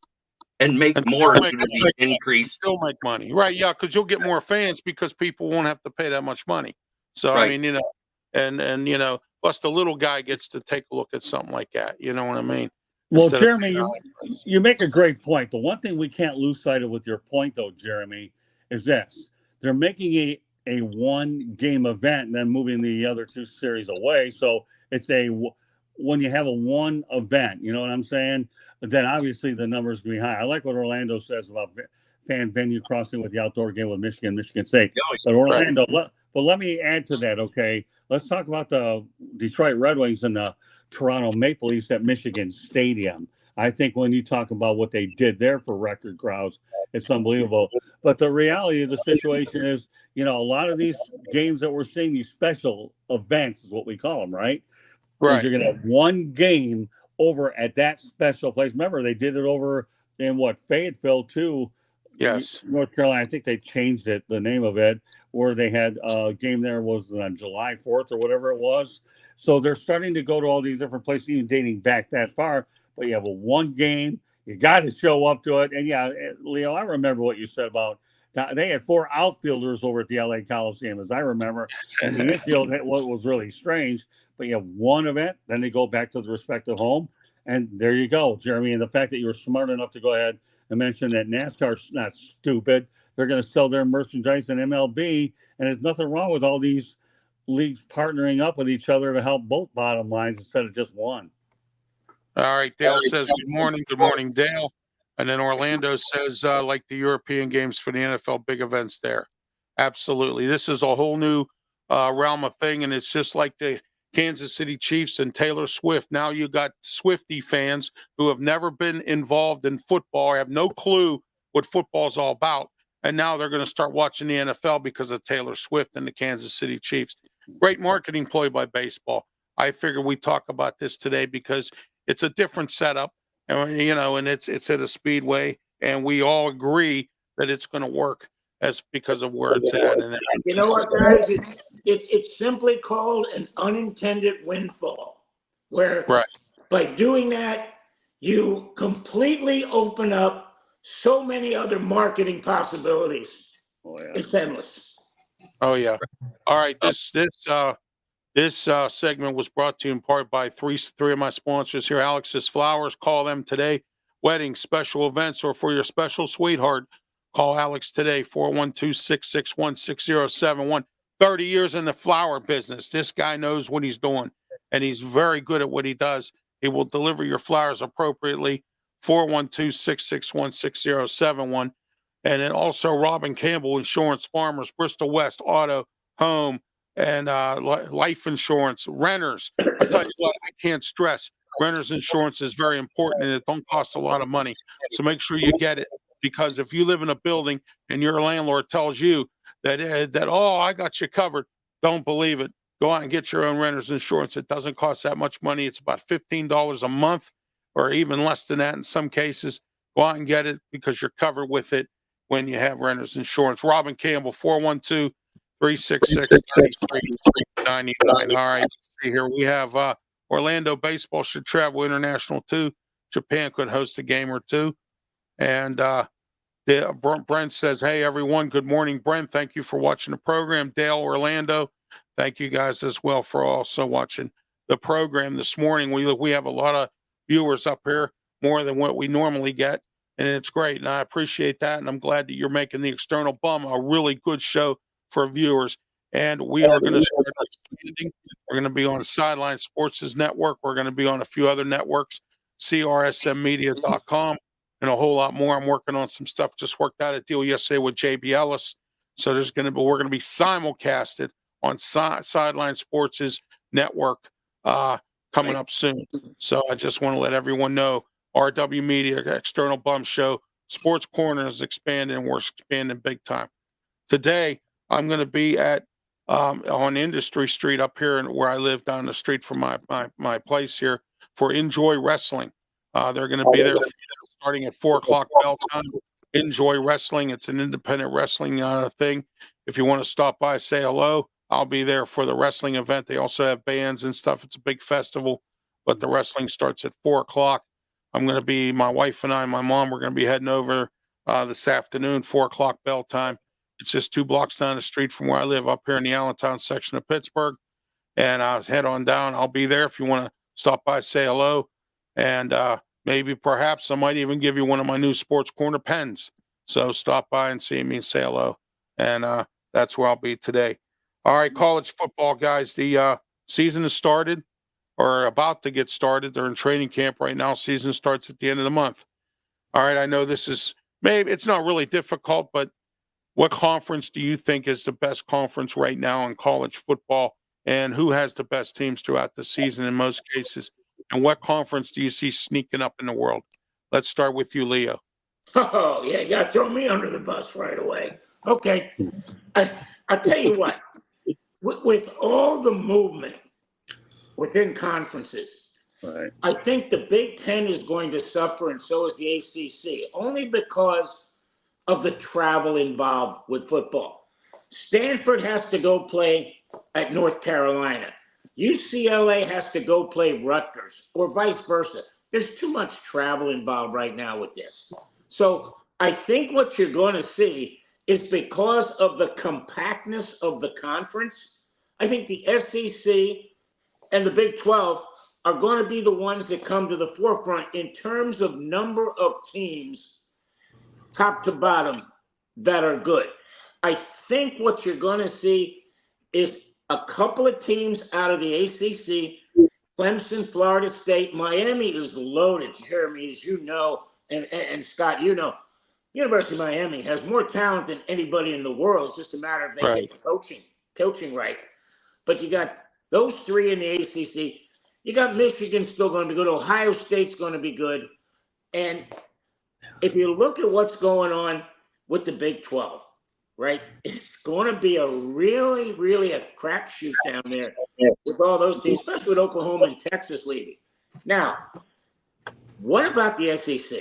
Speaker 2: and make more due to the increase.
Speaker 1: Still make money. Right. Yeah. Because you'll get more fans because people won't have to pay that much money. So,
Speaker 2: Right.
Speaker 1: I mean, and plus the little guy gets to take a look at something like that. You know what I mean?
Speaker 3: Well, Jeremy, you make a great point. The one thing we can't lose sight of with your point, though, Jeremy, is this. They're making a one-game event and then moving the other two series away. So it's when you have a one event, you know what I'm saying? But then obviously the numbers can be high. I like what Orlando says about fan venue crossing with the outdoor game with Michigan State. But Orlando, let me add to that, okay? Let's talk about the Detroit Red Wings and the Toronto Maple Leafs at Michigan Stadium. I think when you talk about what they did there for record crowds, it's unbelievable. But the reality of the situation is, a lot of these games that we're seeing, these special events is what we call them, right?
Speaker 1: Right.
Speaker 3: You're going to have one game over at that special place. Remember, they did it over in Fayetteville too.
Speaker 1: Yes.
Speaker 3: North Carolina. I think they changed it, the name of it, where they had a game there was on July 4th or whatever it was. So they're starting to go to all these different places, even dating back that far. But you have a one game. You got to show up to it. And yeah, Leo, I remember what you said about they had 4 outfielders over at the LA Coliseum, as I remember. And the infield was really strange. But you have one event, then they go back to the respective home. And there you go, Jeremy. And the fact that you were smart enough to go ahead and mention that NASCAR's not stupid. They're going to sell their merchandise in MLB. And there's nothing wrong with all these leagues partnering up with each other to help both bottom lines instead of just one.
Speaker 1: All right. Dale says, good morning. Good morning, Dale. And then Orlando says, like the European games for the NFL, big events there. Absolutely. This is a whole new realm of thing. And it's just like the Kansas City Chiefs and Taylor Swift. Now you got Swiftie fans who have never been involved in football, have no clue what football's all about. And now they're going to start watching the NFL because of Taylor Swift and the Kansas City Chiefs. Great marketing ploy by baseball. I figure we talk about this today because it's a different setup, and and it's at a speedway, and we all agree that it's going to work because of where it's at. And
Speaker 4: you know what, guys? It's simply called an unintended windfall, where by doing that, you completely open up so many other marketing possibilities.
Speaker 3: Oh yeah.
Speaker 4: It's endless.
Speaker 1: Oh yeah. All right. This segment was brought to you in part by three of my sponsors here. Alex's Flowers. Call them today. Weddings, special events, or for your special sweetheart, call Alex today. 412-661-6071. 30 years in the flower business. This guy knows what he's doing, and he's very good at what he does. He will deliver your flowers appropriately. 412-661-6071. And then also Robin Campbell Insurance, Farmers, Bristol West, Auto, Home, and life insurance, renters. I tell you what, I can't stress renters insurance is very important, and it don't cost a lot of money. So make sure you get it, because if you live in a building and your landlord tells you that oh, I got you covered, don't believe it. Go out and get your own renters insurance. It doesn't cost that much money. It's about $15 a month, or even less than that in some cases. Go out and get it, because you're covered with it when you have renters insurance. Robin Campbell, 412-366-3399. All right, let's see here. We have Orlando baseball should travel international too. Japan could host a game or two. And Brent says, hey, everyone. Good morning, Brent. Thank you for watching the program. Dale, Orlando, thank you guys as well for also watching the program this morning. We have a lot of viewers up here, more than what we normally get. And it's great. And I appreciate that. And I'm glad that you're making the External Bum a really good show for viewers. And we are going to start expanding. We're going to be on Sideline Sports' network. We're going to be on a few other networks, CRSMmedia.com, and a whole lot more. I'm working on some stuff. Just worked out a deal yesterday with JB Ellis. So we're going to be simulcasted on Sideline Sports' network coming up soon. So I just want to let everyone know, RW Media, External Bum Show, Sports Corner is expanding, and we're expanding big time. Today, I'm going to be at on Industry Street up here, and where I live down the street from my place here, for Enjoy Wrestling. They're going to be there starting at 4:00 bell time. Enjoy Wrestling. It's an independent wrestling thing. If you want to stop by, say hello. I'll be there for the wrestling event. They also have bands and stuff. It's a big festival, but the wrestling starts at 4:00. I'm going to be, my wife and I, my mom, we're going to be heading over this afternoon, 4:00 bell time. It's just 2 blocks down the street from where I live, up here in the Allentown section of Pittsburgh. And I'll head on down. I'll be there if you want to stop by, say hello. And maybe perhaps I might even give you one of my new Sports Corner pens. So stop by and see me and say hello. And that's where I'll be today. All right, college football, guys. The season has started, or about to get started. They're in training camp right now. Season starts at the end of the month. All right, I know this is, maybe it's not really difficult, but what conference do you think is the best conference right now in college football? And who has the best teams throughout the season in most cases? And what conference do you see sneaking up in the world? Let's start with you, Leo.
Speaker 4: Oh, yeah, you got to throw me under the bus right away. Okay. I'll tell you what, with all the movement within conferences,
Speaker 3: Right.
Speaker 4: I think the Big Ten is going to suffer, and so is the ACC, only because of the travel involved with football. Stanford has to go play at North Carolina. UCLA has to go play Rutgers, or vice versa. There's too much travel involved right now with this. So I think what you're going to see is, because of the compactness of the conference, I think the SEC and the Big 12 are going to be the ones that come to the forefront in terms of number of teams, top to bottom, that are good. I think what you're going to see is a couple of teams out of the ACC, Clemson, Florida State. Miami is loaded, Jeremy, as you know, and Scott, you know. University of Miami has more talent than anybody in the world. It's just a matter of they get the coaching right. But you got those 3 in the ACC. You got Michigan still going to be good. Ohio State's going to be good. And if you look at what's going on with the Big 12, right, it's going to be a really a crapshoot down there with all those teams, especially with Oklahoma and Texas leaving. Now, what about the SEC?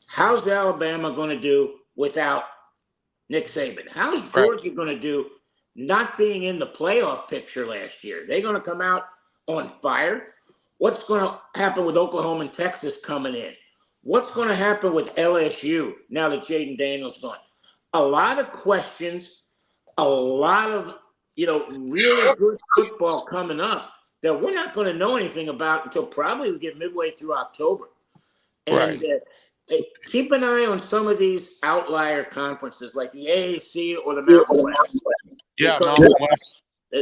Speaker 4: How's Alabama going to do without Nick Saban? How's Georgia going to do not being in the playoff picture last year? They're going to come out on fire? What's going to happen with Oklahoma and Texas coming in? What's going to happen with LSU now that Jaden Daniels gone? A lot of questions, a lot of, really good football coming up that we're not going to know anything about until probably we get midway through October. And keep an eye on some of these outlier conferences like the AAC or the Mountain West.
Speaker 1: Yeah, Mountain West.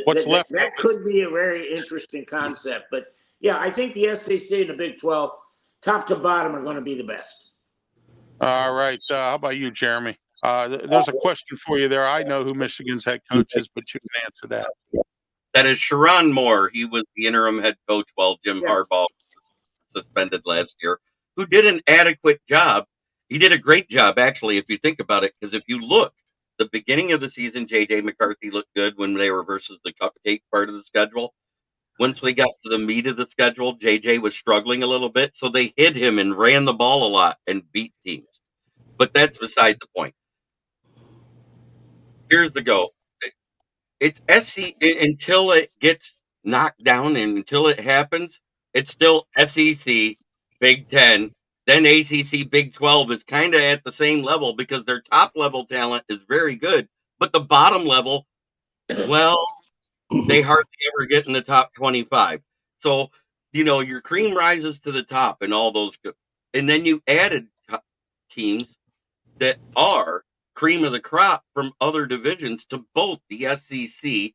Speaker 1: What's
Speaker 4: that,
Speaker 1: left?
Speaker 4: That could be a very interesting concept. But, yeah, I think the SEC and the Big 12, top to bottom, are going to be the best.
Speaker 1: All right. How about you, Jeremy? There's a question for you there. I know who Michigan's head coach is, but you can answer that.
Speaker 2: That is Sharon Moore. He was the interim head coach while Jim Harbaugh was suspended last year, who did an adequate job. He did a great job, actually, if you think about it, because if you look, the beginning of the season, J.J. McCarthy looked good when they were versus the cupcake part of the schedule. Once we got to the meat of the schedule, J.J. was struggling a little bit, so they hid him and ran the ball a lot and beat teams. But that's beside the point. Here's the go. It's SEC until it gets knocked down and until it happens, it's still SEC, Big 10, then ACC, Big 12 is kind of at the same level because their top level talent is very good, but the bottom level, well, they hardly ever get in the top 25. So, your cream rises to the top and all those good. And then you added teams that are cream of the crop from other divisions to both the SEC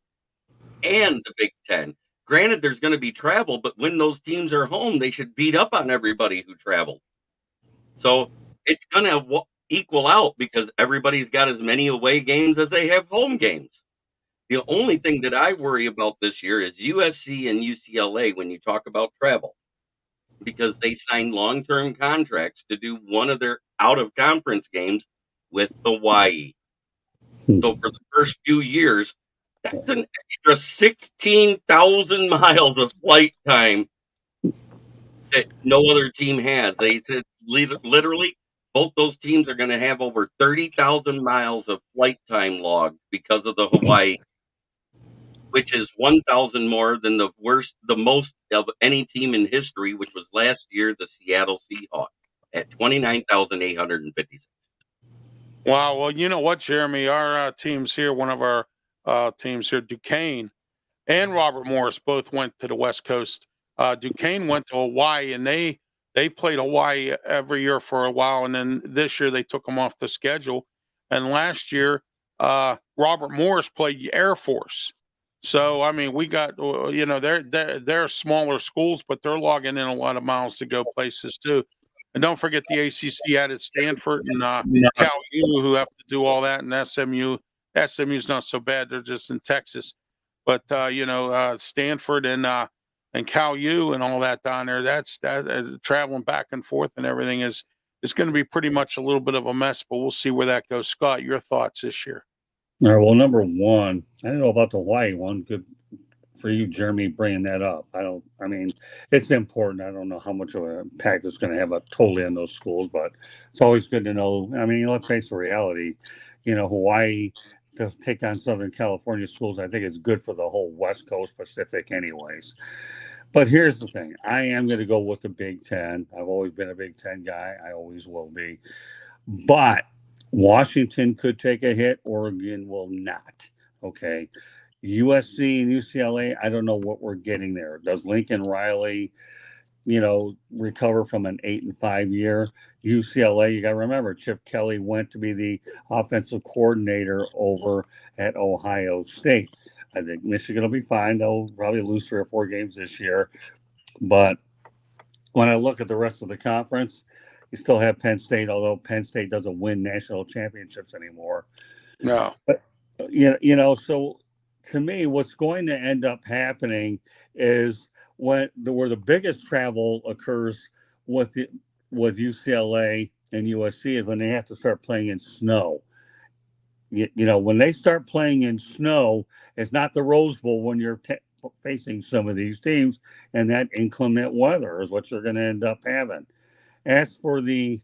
Speaker 2: and the Big 10. Granted, there's going to be travel, but when those teams are home, they should beat up on everybody who traveled. So it's going to equal out because everybody's got as many away games as they have home games. The only thing that I worry about this year is USC and UCLA when you talk about travel, because they signed long-term contracts to do one of their out-of-conference games with Hawaii. So for the first few years, that's an extra 16,000 miles of flight time that no other team has. They said literally both those teams are going to have over 30,000 miles of flight time logged because of the Hawaii, which is 1,000 more than the most of any team in history, which was last year the Seattle Seahawks at 29,856.
Speaker 1: Wow. Well, you know what, Jeremy? Our teams here, one of our teams here, Duquesne and Robert Morris, both went to the West Coast. Duquesne went to Hawaii, and they played Hawaii every year for a while, and then this year they took them off the schedule. And last year, Robert Morris played Air Force. So I mean, we got they're smaller schools, but they're logging in a lot of miles to go places too. And don't forget the ACC added Stanford and Cal U, who have to do all that, and SMU. SMU's not so bad; they're just in Texas. But Stanford and Cal U and all that down there, that's traveling back and forth and everything is going to be pretty much a little bit of a mess. But we'll see where that goes. Scott, your thoughts this year?
Speaker 3: All right. Well, number one, I don't know about the Hawaii one. Good for you, Jeremy, bringing that up. I mean, it's important. I don't know how much of an impact it's going to have totally on those schools, but it's always good to know. I mean, let's face the reality. Hawaii to take on Southern California schools, I think it's good for the whole West Coast Pacific anyways. But here's the thing. I am going to go with the Big Ten. I've always been a Big Ten guy. I always will be. But Washington could take a hit. Oregon will not. Okay. USC and UCLA, I don't know what we're getting there. Does Lincoln Riley, recover from an 8-5 year? UCLA, you got to remember, Chip Kelly went to be the offensive coordinator over at Ohio State. I think Michigan will be fine. They'll probably lose 3 or 4 games this year. But when I look at the rest of the conference, you still have Penn State, although Penn State doesn't win national championships anymore.
Speaker 1: No.
Speaker 3: But, so to me, what's going to end up happening is where the biggest travel occurs with UCLA and USC is when they have to start playing in snow. When they start playing in snow, it's not the Rose Bowl when you're facing some of these teams, and that inclement weather is what you're going to end up having. As for the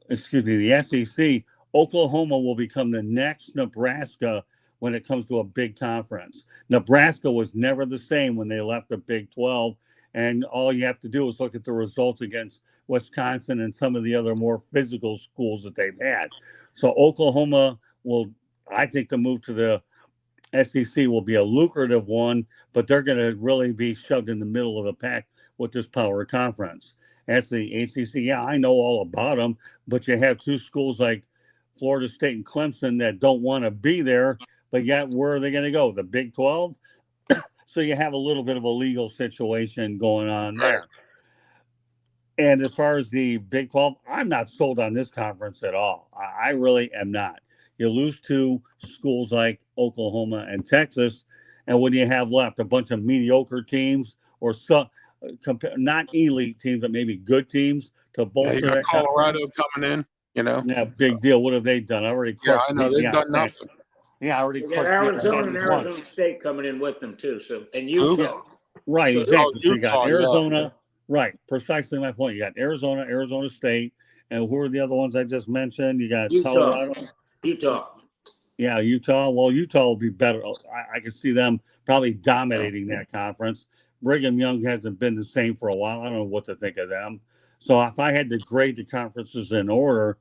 Speaker 3: SEC, Oklahoma will become the next Nebraska when it comes to a big conference. Nebraska was never the same when they left the Big 12, and all you have to do is look at the results against Wisconsin and some of the other more physical schools that they've had. So Oklahoma will, I think, the move to the SEC will be a lucrative one, but they're going to really be shoved in the middle of the pack with this power conference. As the ACC, yeah, I know all about them, but you have two schools like Florida State and Clemson that don't want to be there, but yet where are they going to go? The Big 12? So you have a little bit of a legal situation going on there. And as far as the Big 12, I'm not sold on this conference at all. I really am not. You lose to schools like Oklahoma and Texas, and what do you have left? A bunch of mediocre teams or some, not elite teams, but maybe good teams to bolster
Speaker 1: you got
Speaker 3: that
Speaker 1: Colorado
Speaker 3: conference.
Speaker 1: coming in, you know.
Speaker 3: Yeah, big deal. What have they done? I already
Speaker 1: Yeah,
Speaker 3: crushed
Speaker 1: I know they've done nothing.
Speaker 3: Yeah, I already
Speaker 4: They got
Speaker 3: crushed
Speaker 4: Arizona and Arizona State coming in with them too. So and Utah.
Speaker 3: Yeah. Right,
Speaker 4: So-
Speaker 3: exactly. So you
Speaker 1: Utah,
Speaker 3: got
Speaker 1: yeah.
Speaker 3: Arizona, right? Precisely my point. You got Arizona, Arizona State, and who are the other ones I just mentioned? You got
Speaker 4: Utah.
Speaker 3: Colorado.
Speaker 4: Utah.
Speaker 3: Yeah, Utah. Well, Utah will be better. I can see them probably dominating that conference. Brigham Young hasn't been the same for a while. I don't know what to think of them. So if I had to grade the conferences in order,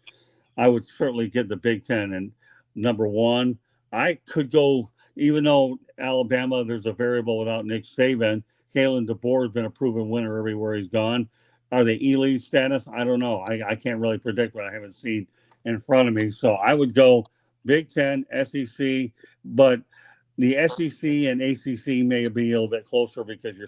Speaker 3: I would certainly give the Big Ten and number one. I could go, even though Alabama, there's a variable without Nick Saban. Kalen DeBoer has been a proven winner everywhere he's gone. Are they elite status? I don't know. I can't really predict what I haven't seen in front of me. So I would go Big Ten, SEC, but the SEC and ACC may be a little bit closer because you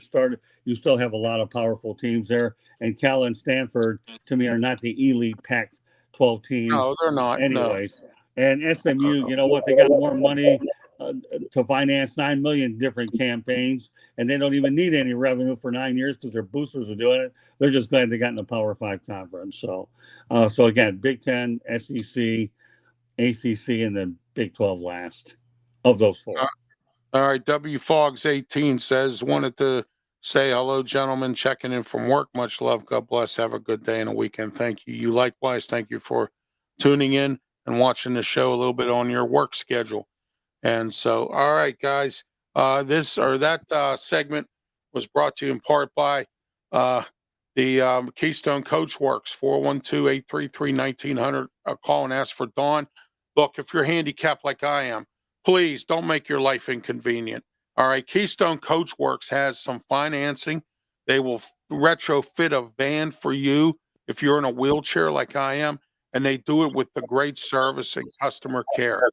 Speaker 3: still have a lot of powerful teams there. And Cal and Stanford, to me, are not the elite Pac-12 teams.
Speaker 1: No, they're not.
Speaker 3: Anyways. No. And SMU, you know what? They got more money to finance 9 million different campaigns, and they don't even need any revenue for 9 years because their boosters are doing it. They're just glad they got in the Power 5 conference. So again, Big Ten, SEC, ACC, and then Big 12 last of those four.
Speaker 1: All right. W Fogs 18 says, wanted to say hello, gentlemen, checking in from work. Much love. God bless. Have a good day and a weekend. Thank you. You likewise. Thank you for tuning in and watching the show a little bit on your work schedule. And so, all right, guys, that segment was brought to you in part by the Keystone Coach Works, 412-833-1900. Call and ask for Dawn. Look, if you're handicapped like I am, please don't make your life inconvenient. All right, Keystone Coach Works has some financing. They will retrofit a van for you if you're in a wheelchair like I am, and they do it with the great service and customer care.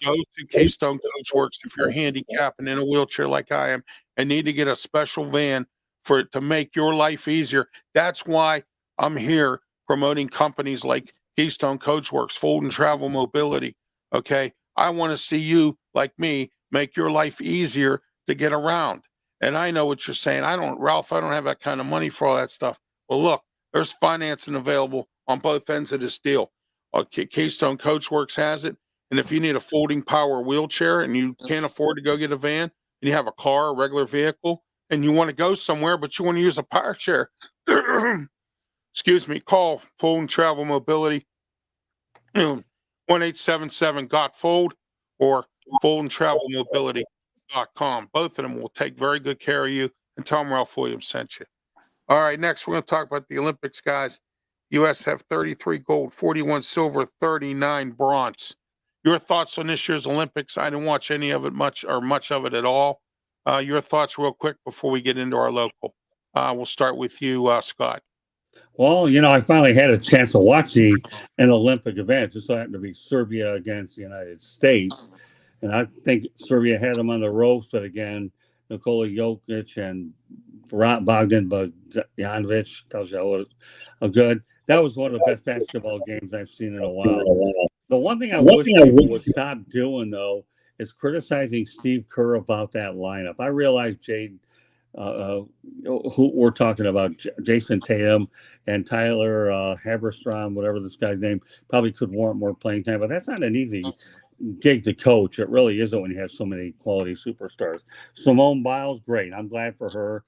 Speaker 1: Go to Keystone Coach Works if you're handicapped and in a wheelchair like I am and need to get a special van for it to make your life easier. That's why I'm here promoting companies like Keystone Coach Works, Fulton Travel Mobility. Okay, I want to see you, like me, make your life easier to get around. And I know what you're saying. Ralph, I don't have that kind of money for all that stuff. Well, look, there's financing available on both ends of this deal. Keystone Coach Works has it. And if you need a folding power wheelchair and you can't afford to go get a van, and you have a car, a regular vehicle, and you want to go somewhere, but you want to use a power chair, excuse me, call Fulton Travel Mobility, 1-877-GOT-FOLD or FultonTravelMobility.com. Both of them will take very good care of you, and tell them Ralph Williams sent you. All right, next we're going to talk about the Olympics, guys. U.S. have 33 gold, 41 silver, 39 bronze. Your thoughts on this year's Olympics? I didn't watch any of it much of it at all. Your thoughts real quick before we get into our local. We'll start with you, Scott.
Speaker 3: Well, I finally had a chance to watch an Olympic event. Just so happened to be Serbia against the United States. And I think Serbia had them on the ropes, but again, Nikola Jokic and Bogdan Bogdanovic tells you how good. That was one of the best basketball games I've seen in a while. The one thing I wish people would stop doing, though, is criticizing Steve Kerr about that lineup. I realize who we're talking about, Jason Tatum and Tyler Haberstrom, whatever this guy's name, probably could warrant more playing time, but that's not an easy gig to coach. It really isn't when you have so many quality superstars. Simone Biles, great. I'm glad for her.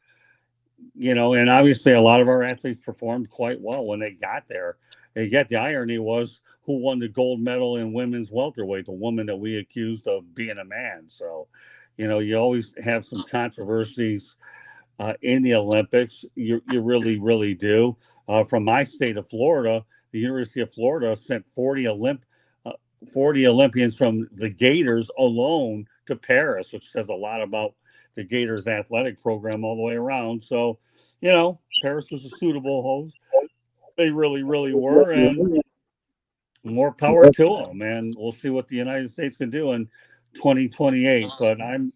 Speaker 3: And obviously a lot of our athletes performed quite well when they got there. And yet the irony was who won the gold medal in women's welterweight, the woman that we accused of being a man. So, you always have some controversies in the Olympics. You really, really do. From my state of Florida, the University of Florida sent 40 Olympians from the Gators alone to Paris, which says a lot about the Gators athletic program all the way around. So, Paris was a suitable host. They really, really were, and more power to them. And we'll see what the United States can do in 2028. But I'm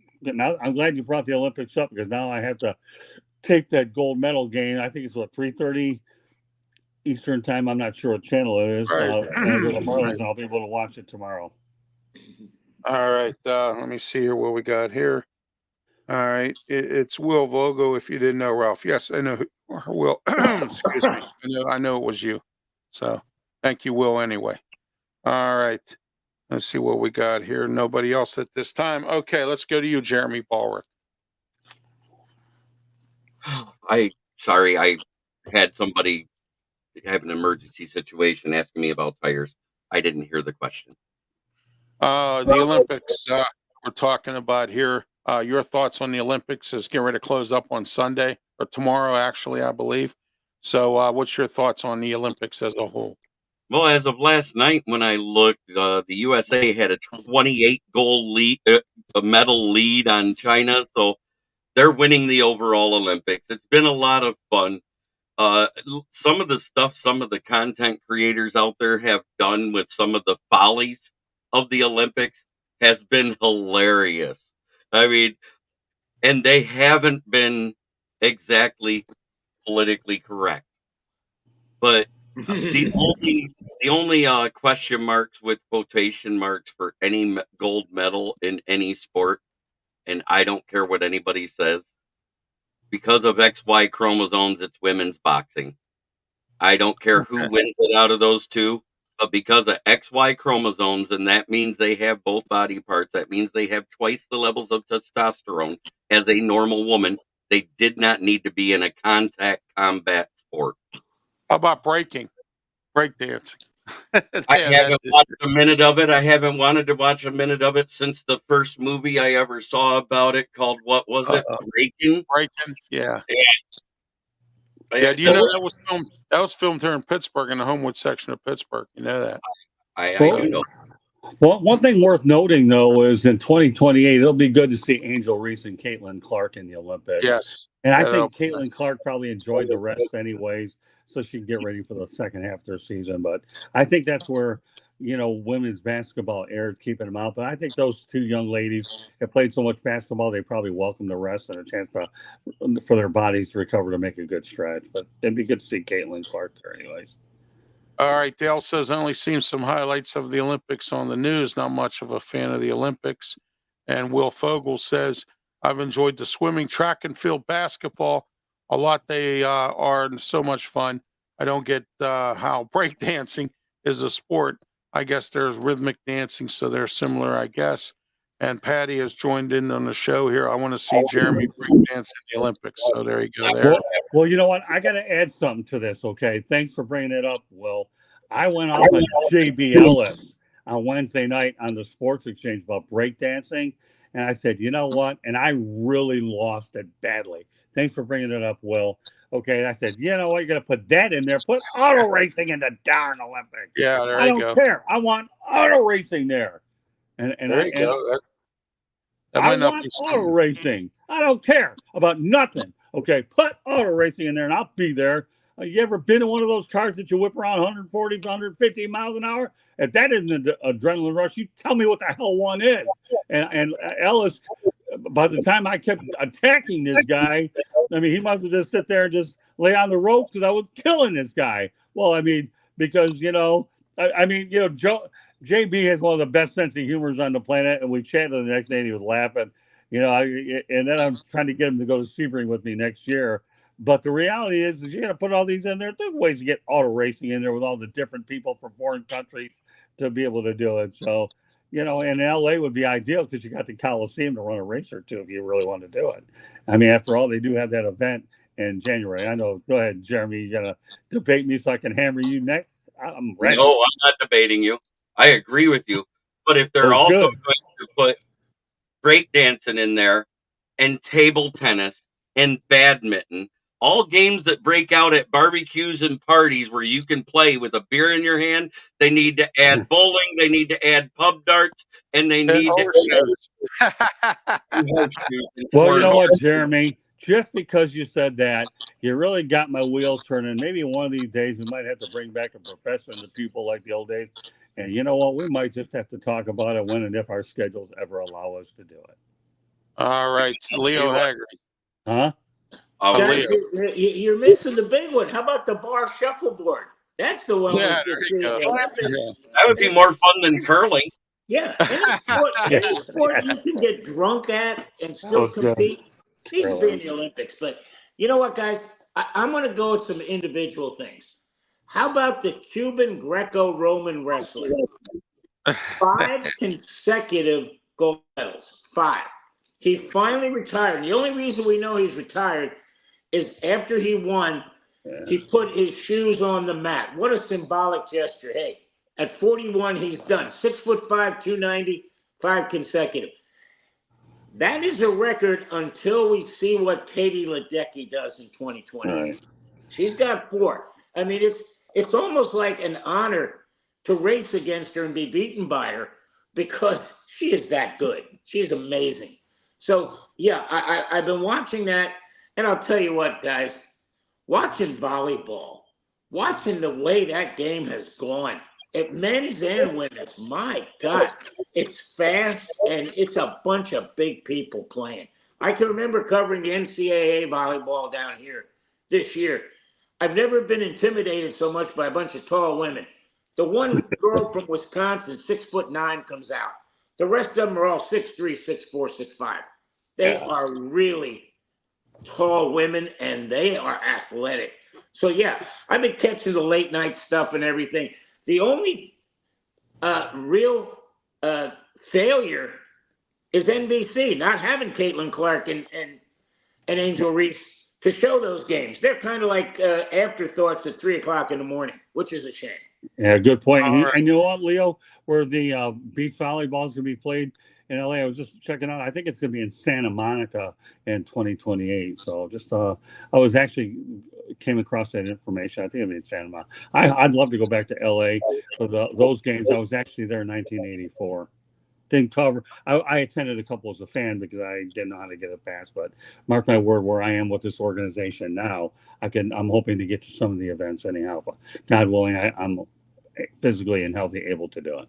Speaker 3: glad you brought the Olympics up, because now I have to tape that gold medal game. I think it's 3:30 Eastern time. I'm not sure what channel it is.
Speaker 1: Right.
Speaker 3: And I go to Marlins, and I'll be able to watch it tomorrow.
Speaker 1: All right. Let me see here what we got here. All right. It's Will Vogel, if you didn't know, Ralph. Yes, I know Will. Excuse me. I know it was you. So thank you, Will, anyway. All right. Let's see what we got here. Nobody else at this time. Okay, let's go to you, Jeremy Ballrick.
Speaker 2: Sorry, I had somebody have an emergency situation asking me about tires. I didn't hear the question.
Speaker 1: The Olympics we're talking about here. Your thoughts on the Olympics is getting ready to close up on Sunday, or tomorrow, actually, I believe. So what's your thoughts on the Olympics as a whole?
Speaker 2: Well, as of last night, when I looked, the USA had a 28 goal lead, a medal lead on China. So they're winning the overall Olympics. It's been a lot of fun. Some of the stuff, some of the content creators out there have done with some of the follies of the Olympics has been hilarious. I mean, and they haven't been exactly politically correct. But the only question marks with quotation marks for any gold medal in any sport, and I don't care what anybody says, because of XY chromosomes, it's women's boxing. I don't care who wins it out of those two, but because of XY chromosomes, and that means they have both body parts, that means they have twice the levels of testosterone as a normal woman, they did not need to be in a contact combat sport.
Speaker 1: How about breakdancing?
Speaker 2: I haven't watched a minute of it. I haven't wanted to watch a minute of it since the first movie I ever saw about it, called, what was it? Breaking?
Speaker 1: Yeah.
Speaker 2: Yeah,
Speaker 1: do you know that was filmed here in Pittsburgh, in the Homewood section of Pittsburgh? You know that?
Speaker 2: I do know.
Speaker 3: Well, one thing worth noting, though, is in 2028, it'll be good to see Angel Reese and Caitlin Clark in the Olympics.
Speaker 1: Yes.
Speaker 3: And I think Caitlin Clark probably enjoyed the rest anyways, so she can get ready for the second half of their season. But I think that's where, women's basketball aired, keeping them out. But I think those two young ladies have played so much basketball, they probably welcome the rest and a chance for their bodies to recover to make a good stretch. But it'd be good to see Caitlin Clark there anyways.
Speaker 1: All right. Dale says, I only seen some highlights of the Olympics on the news. Not much of a fan of the Olympics. And Will Fogel says, I've enjoyed the swimming, track and field, basketball a lot. They are so much fun. I don't get how breakdancing is a sport. I guess there's rhythmic dancing, so they're similar, I guess. And Patty has joined in on the show here. I want to see Jeremy breakdance in the Olympics. So there you go. There.
Speaker 3: Well, you know what? I got to add something to this, okay? Thanks for bringing it up, Will. I went off on JB Ellis on Wednesday night on the Sports Exchange about breakdancing, and I said, you know what? And I really lost it badly. Thanks for bringing it up, Will. Okay, I said, you know what? You're going to put that in there. Put auto racing in the darn Olympics.
Speaker 1: Yeah, there
Speaker 3: you
Speaker 1: go.
Speaker 3: I don't care. I want auto racing there. And
Speaker 1: there you go. That
Speaker 3: I want auto racing. I don't care about nothing. Okay, put auto racing in there, and I'll be there. You ever been in one of those cars that you whip around 140, 150 miles an hour? If that isn't an adrenaline rush, you tell me what the hell one is. And Ellis, by the time I kept attacking this guy, I mean, he must have just sit there and just lay on the ropes because I was killing this guy. Well, I mean, because, JB has one of the best sense of humors on the planet, and we chatted the next day and he was laughing, and then I'm trying to get him to go to Sebring with me next year. But the reality is you got to put all these in there. There's ways to get auto racing in there with all the different people from foreign countries to be able to do it. So, and LA would be ideal because you got the Coliseum to run a race or two if you really want to do it. I mean, after all, they do have that event in January. I know. Go ahead, Jeremy. You're going to debate me so I can hammer you next? I'm ready.
Speaker 2: No, I'm not debating you. I agree with you. But if they're
Speaker 3: Oh,
Speaker 2: also
Speaker 3: good.
Speaker 2: going to put breakdancing in there and table tennis and badminton, all games that break out at barbecues and parties where you can play with a beer in your hand, they need to add bowling, they need to add pub darts, and they
Speaker 1: And
Speaker 2: need to add horseshoes and
Speaker 3: Well, you know
Speaker 2: cornhole.
Speaker 3: what, Jeremy? Just because you said that, you really got my wheels turning. Maybe one of these days we might have to bring back a professor and the people like the old days. And you know what? We might just have to talk about it when and if our schedules ever allow us to do it.
Speaker 1: All right, Leo Haggerty.
Speaker 3: Huh?
Speaker 4: Guys,
Speaker 1: Leo.
Speaker 4: you're missing the big one. How about the bar shuffleboard? That's the one
Speaker 1: Yeah,
Speaker 4: we
Speaker 1: there
Speaker 4: could
Speaker 1: you
Speaker 4: see
Speaker 1: go.
Speaker 4: in the Olympics.
Speaker 1: Yeah.
Speaker 2: That would be more fun than curling.
Speaker 4: Yeah, any sport you can get drunk at and
Speaker 3: That
Speaker 4: still
Speaker 3: was good.
Speaker 4: compete needs to be in
Speaker 3: Really.
Speaker 4: the Olympics. But you know what, guys? I'm going to go with some individual things. How about the Cuban Greco-Roman wrestler? 5 consecutive gold medals. 5. He finally retired. And the only reason we know he's retired is after he won, he put his shoes on the mat. What a symbolic gesture. Hey, at 41, he's done. 6'5", 290, 5 consecutive. That is a record until we see what Katie Ledecky does in 2020.
Speaker 3: Right.
Speaker 4: She's got 4. I mean, it's almost like an honor to race against her and be beaten by her because she is that good. She's amazing. So, yeah, I've been watching that, and I'll tell you what, guys, watching volleyball, watching the way that game has gone, at men's and women's, my God, it's fast, and it's a bunch of big people playing. I can remember covering the NCAA volleyball down here this year. I've never been intimidated so much by a bunch of tall women. The one girl from Wisconsin, 6'9", comes out. The rest of them are all 6'3", 6'4", 6'5". They are really tall women, and they are athletic. So, yeah, I've been catching the late night stuff and everything. The only real failure is NBC not having Caitlin Clark and Angel Reese to show those games. They're kind of like afterthoughts at 3 o'clock in the morning, which is a shame.
Speaker 3: Yeah, good point.
Speaker 1: All right.
Speaker 3: And you know what, Leo, where the beach volleyball is going to be played in LA, I was just checking out. I think it's going to be in Santa Monica in 2028. So just, I was actually came across that information. I think it'll be in Santa Monica. I'd love to go back to LA for those games. I was actually there in 1984. Didn't cover. I attended a couple as a fan because I didn't know how to get a pass. But mark my word, where I am with this organization now, I'm hoping to get to some of the events anyhow. God willing, I'm physically and healthy able to do it.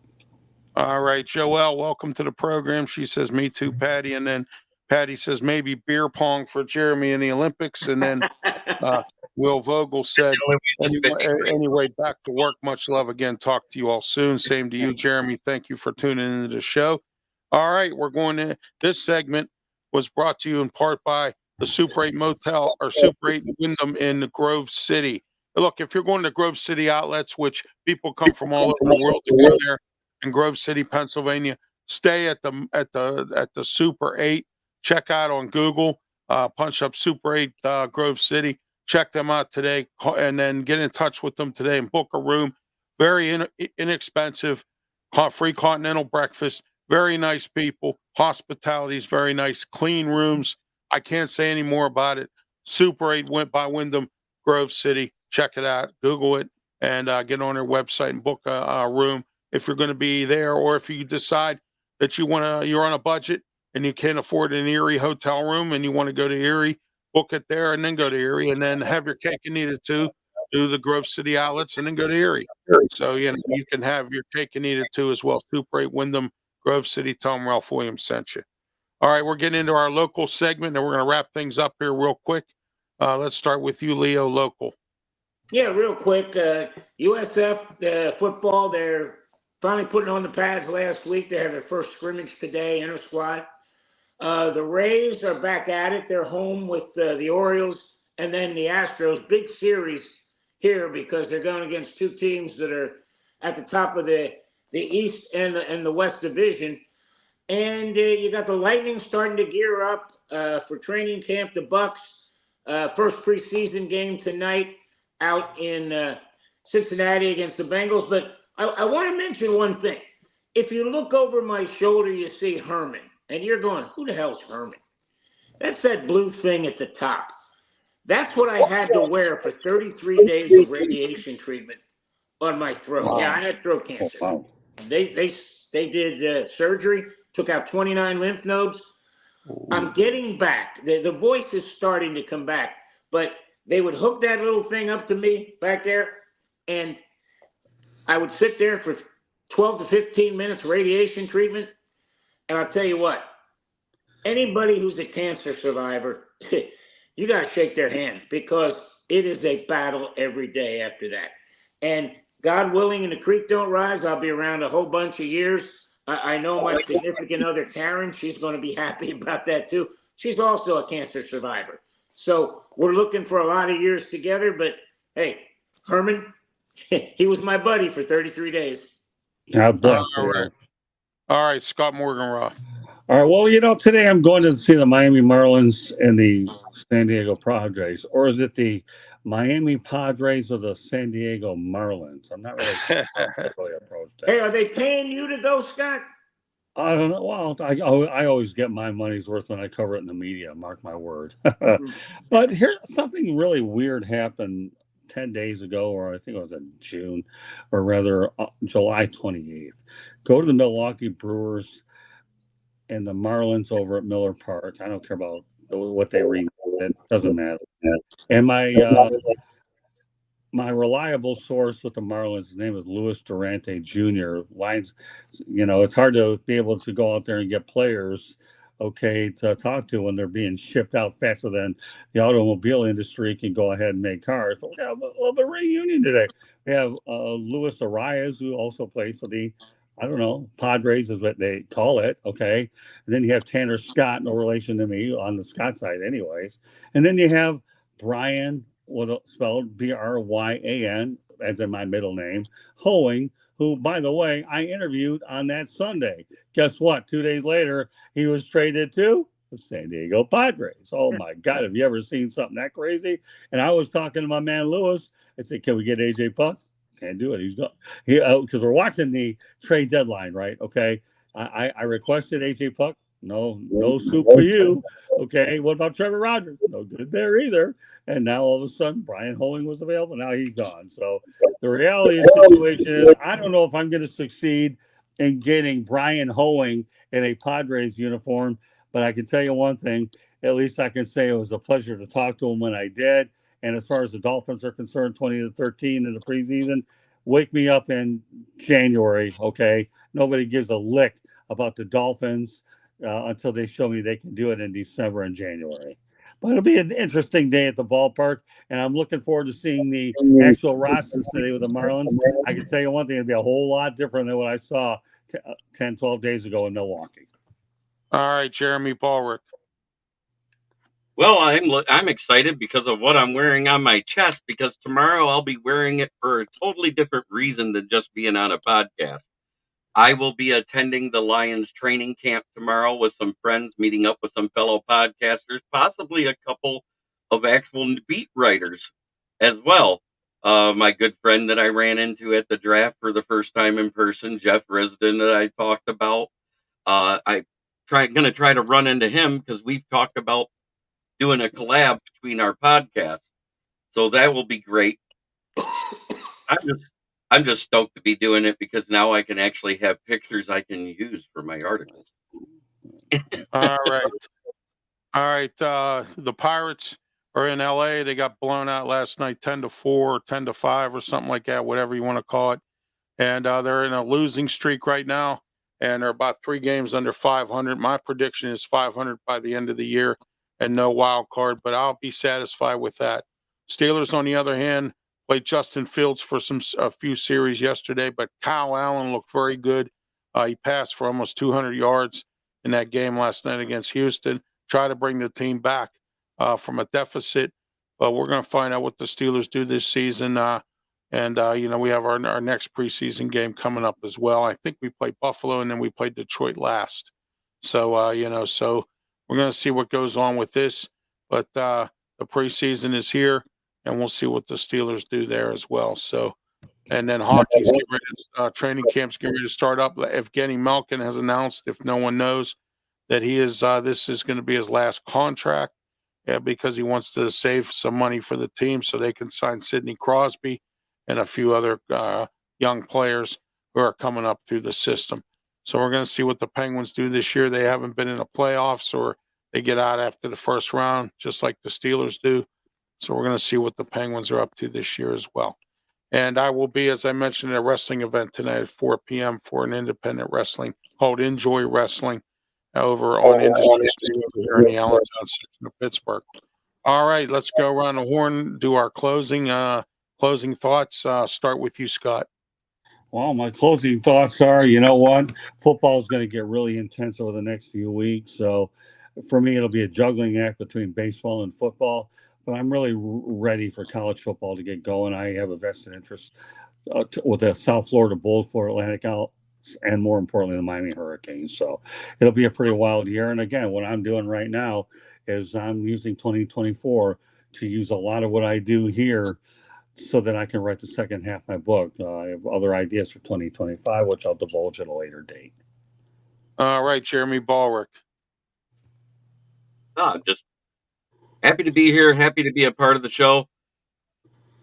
Speaker 1: All right, Joelle, welcome to the program. She says, "Me too, Patty." And then Patty says, "Maybe beer pong for Jeremy in the Olympics." And then Will Vogel said, anyway, back to work. Much love again. Talk to you all soon. Same to you, Jeremy. Thank you for tuning into the show. All right, we're going to, this segment was brought to you in part by the Super 8 Motel or Super 8 Wyndham in Grove City. Look, if you're going to Grove City outlets, which people come from all over the world to go there in Grove City, Pennsylvania, stay at the Super 8. Check out on Google, punch up Super 8 Grove City. Check them out today, and then get in touch with them today and book a room. Very inexpensive, free continental breakfast. Very nice people. Hospitality is very nice. Clean rooms. I can't say any more about it. Super 8 went by Wyndham, Grove City. Check it out. Google it and get on their website and book a room if you're going to be there, or if you decide that you're on a budget and you can't afford an Erie hotel room and you want to go to Erie, book it there and then go to Erie, and then have your cake and eat it too. Do the Grove City outlets and then go to Erie. So you can have your cake and eat it too as well. Super 8 Wyndham, Grove City. Tell them Ralph Williams sent you. All right, we're getting into our local segment, and we're going to wrap things up here real quick. Let's start with you, Leo, local.
Speaker 4: Yeah, real quick. USF football, they're finally putting on the pads last week. They have their first scrimmage today, inter-squad. The Rays are back at it. They're home with the Orioles and then the Astros. Big series here because they're going against two teams that are at the top of the East and the West Division. And you got the Lightning starting to gear up for training camp. The Bucks, first preseason game tonight out in Cincinnati against the Bengals. But I want to mention one thing. If you look over my shoulder, you see Herman, and you're going, who the hell's Herman? That's that blue thing at the top. That's what I had to wear for 33 days of radiation treatment on my throat.
Speaker 3: Wow.
Speaker 4: Yeah, I had throat
Speaker 3: Oh,
Speaker 4: cancer.
Speaker 3: wow.
Speaker 4: They did surgery, took out 29 lymph nodes. I'm getting back. The voice is starting to come back, but they would hook that little thing up to me back there, and I would sit there for 12 to 15 minutes radiation treatment. And I'll tell you what, anybody who's a cancer survivor, you got to shake their hand because it is a battle every day after that. And God willing, and the creek don't rise, I'll be around a whole bunch of years. I know my significant other, Karen, she's going to be happy about that too. She's also a cancer survivor. So we're looking for a lot of years together, but hey, Herman, he was my buddy for 33 days.
Speaker 3: God bless
Speaker 1: All
Speaker 3: you.
Speaker 1: right. All right, Scott Morganroth.
Speaker 3: All right. Well, today I'm going to see the Miami Marlins and the San Diego Padres, or is it the Miami Padres or the San Diego Marlins? I'm not really sure how to really approach that.
Speaker 4: Hey, are they paying you to go, Scott?
Speaker 3: I don't know. Well, I always get my money's worth when I cover it in the media. Mark my word. But here, something really weird happened 10 days ago, or I think it was in June, or rather July 28th. Go to the Milwaukee Brewers and the Marlins over at Miller Park. I don't care about what they read. It doesn't matter. And my reliable source with the Marlins, his name is Luis Durante Jr. Lines, it's hard to be able to go out there and get players, to talk to when they're being shipped out faster than the automobile industry can go ahead and make cars. But we have a little bit of reunion today. We have Luis Arias, who also plays for the, Padres is what they call it. Okay. And then you have Tanner Scott, no relation to me on the Scott side, anyways. And then you have Brian, spelled Bryan, as in my middle name, Hoeing, who, by the way, I interviewed on that Sunday. Guess what? 2 days later, he was traded to the San Diego Padres. Oh, my God. Have you ever seen something that crazy? And I was talking to my man, Lewis. I said, can we get AJ Puck? Can't do it. He's gone. Because we're watching the trade deadline, right? Okay. I requested AJ Puck. No soup for you. Okay. What about Trevor Rogers? No good there either. And now all of a sudden, Brian Hoeing was available. Now he's gone. So the reality of the situation is, I don't know if I'm going to succeed in getting Brian Hoeing in a Padres uniform, but I can tell you one thing. At least I can say it was a pleasure to talk to him when I did. And as far as the Dolphins are concerned, 20-13 in the preseason, wake me up in January, okay? Nobody gives a lick about the Dolphins until they show me they can do it in December and January. But it'll be an interesting day at the ballpark, and I'm looking forward to seeing the actual rosters today with the Marlins. I can tell you one thing, it'll be a whole lot different than what I saw 10, 12 days ago in Milwaukee.
Speaker 1: All right, Jeremy Ballrick.
Speaker 2: Well, I'm excited because of what I'm wearing on my chest, because tomorrow I'll be wearing it for a totally different reason than just being on a podcast. I will be attending the Lions training camp tomorrow with some friends, meeting up with some fellow podcasters, possibly a couple of actual beat writers as well. My good friend that I ran into at the draft for the first time in person, Jeff Risden, that I talked about. I'm going to try to run into him because we've talked about doing a collab between our podcasts. So that will be great. I'm just stoked to be doing it because now I can actually have pictures I can use for my articles.
Speaker 1: All right. The Pirates are in LA. They got blown out last night, 10-4, 10-5, or something like that, whatever you want to call it. And they're in a losing streak right now, and they're about 3 games under 500. My prediction is 500 by the end of the year and no wild card, but I'll be satisfied with that. Steelers, on the other hand, played Justin Fields for a few series yesterday, but Kyle Allen looked very good. He passed for almost 200 yards in that game last night against Houston. Try to bring the team back from a deficit, but we're going to find out what the Steelers do this season. And we have our next preseason game coming up as well. I think we play Buffalo, and then we play Detroit last. So, so we're going to see what goes on with this. But the preseason is here, and we'll see what the Steelers do there as well. So And then hockey's getting ready to, training camp's getting ready to start up. Evgeny Malkin has announced, if no one knows, that he is this is going to be his last contract, because he wants to save some money for the team so they can sign Sidney Crosby and a few other young players who are coming up through the system. So we're going to see what the Penguins do this year. They haven't been in the playoffs, or they get out after the first round, just like the Steelers do. So we're going to see what the Penguins are up to this year as well. And I will be, as I mentioned, at a wrestling event tonight at 4 p.m. for an independent wrestling called Enjoy Wrestling over on Industry Street here in the Allentown section of Pittsburgh. All right, let's go around the horn, do our closing thoughts. Start with you, Scott.
Speaker 3: Well, my closing thoughts are, you know what? Football is going to get really intense over the next few weeks. So for me, it'll be a juggling act between baseball and football. But I'm really ready for college football to get going. I have a vested interest with the South Florida Bulls, Florida Atlantic Owls, and more importantly, the Miami Hurricanes. So it'll be a pretty wild year. And again, what I'm doing right now is I'm using 2024 to use a lot of what I do here so that I can write the second half of my book. I have other ideas for 2025, which I'll divulge at a later date.
Speaker 1: All right, Jeremy Ballrick.
Speaker 2: Just happy to be here. Happy to be a part of the show.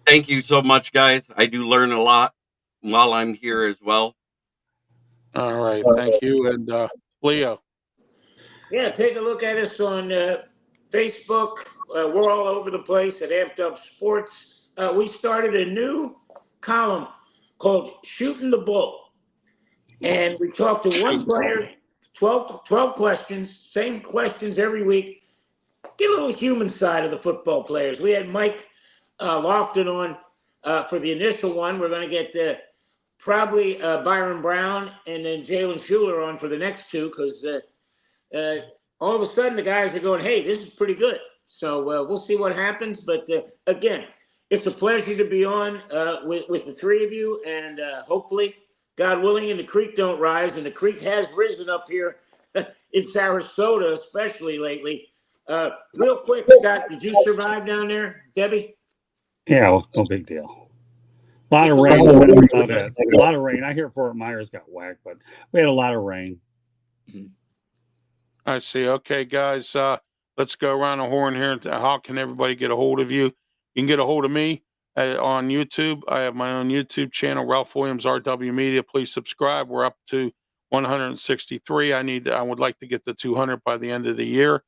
Speaker 2: Thank you so much, guys. I do learn a lot while I'm here as well.
Speaker 1: All right, thank you. And Leo.
Speaker 4: Yeah, take a look at us on Facebook. We're all over the place at Amped Up Sports. We started a new column called Shooting the Bull. And we talk to one player, 12 questions, same questions every week. Get a little human side of the football players. We had Mike Lofton on for the initial one. We're going to get probably Byron Brown and then Jalen Schuler on for the next two, because all of a sudden the guys are going, hey, this is pretty good. So we'll see what happens. But again, it's a pleasure to be on with the three of you. And hopefully, God willing, and the creek don't rise. And the creek has risen up here in Sarasota, especially lately. Real quick, Scott, did you survive down there, Debbie?
Speaker 3: Yeah, well, no big deal. A lot of rain. A lot of rain. I hear Fort Myers got whacked, but we had a lot of rain.
Speaker 1: I see. Okay, guys, let's go around the horn here. How can everybody get a hold of you? You can get a hold of me on YouTube. I have my own YouTube channel, Ralph Williams RW Media. Please subscribe. We're up to 163. I would like to get to 200 by the end of the year.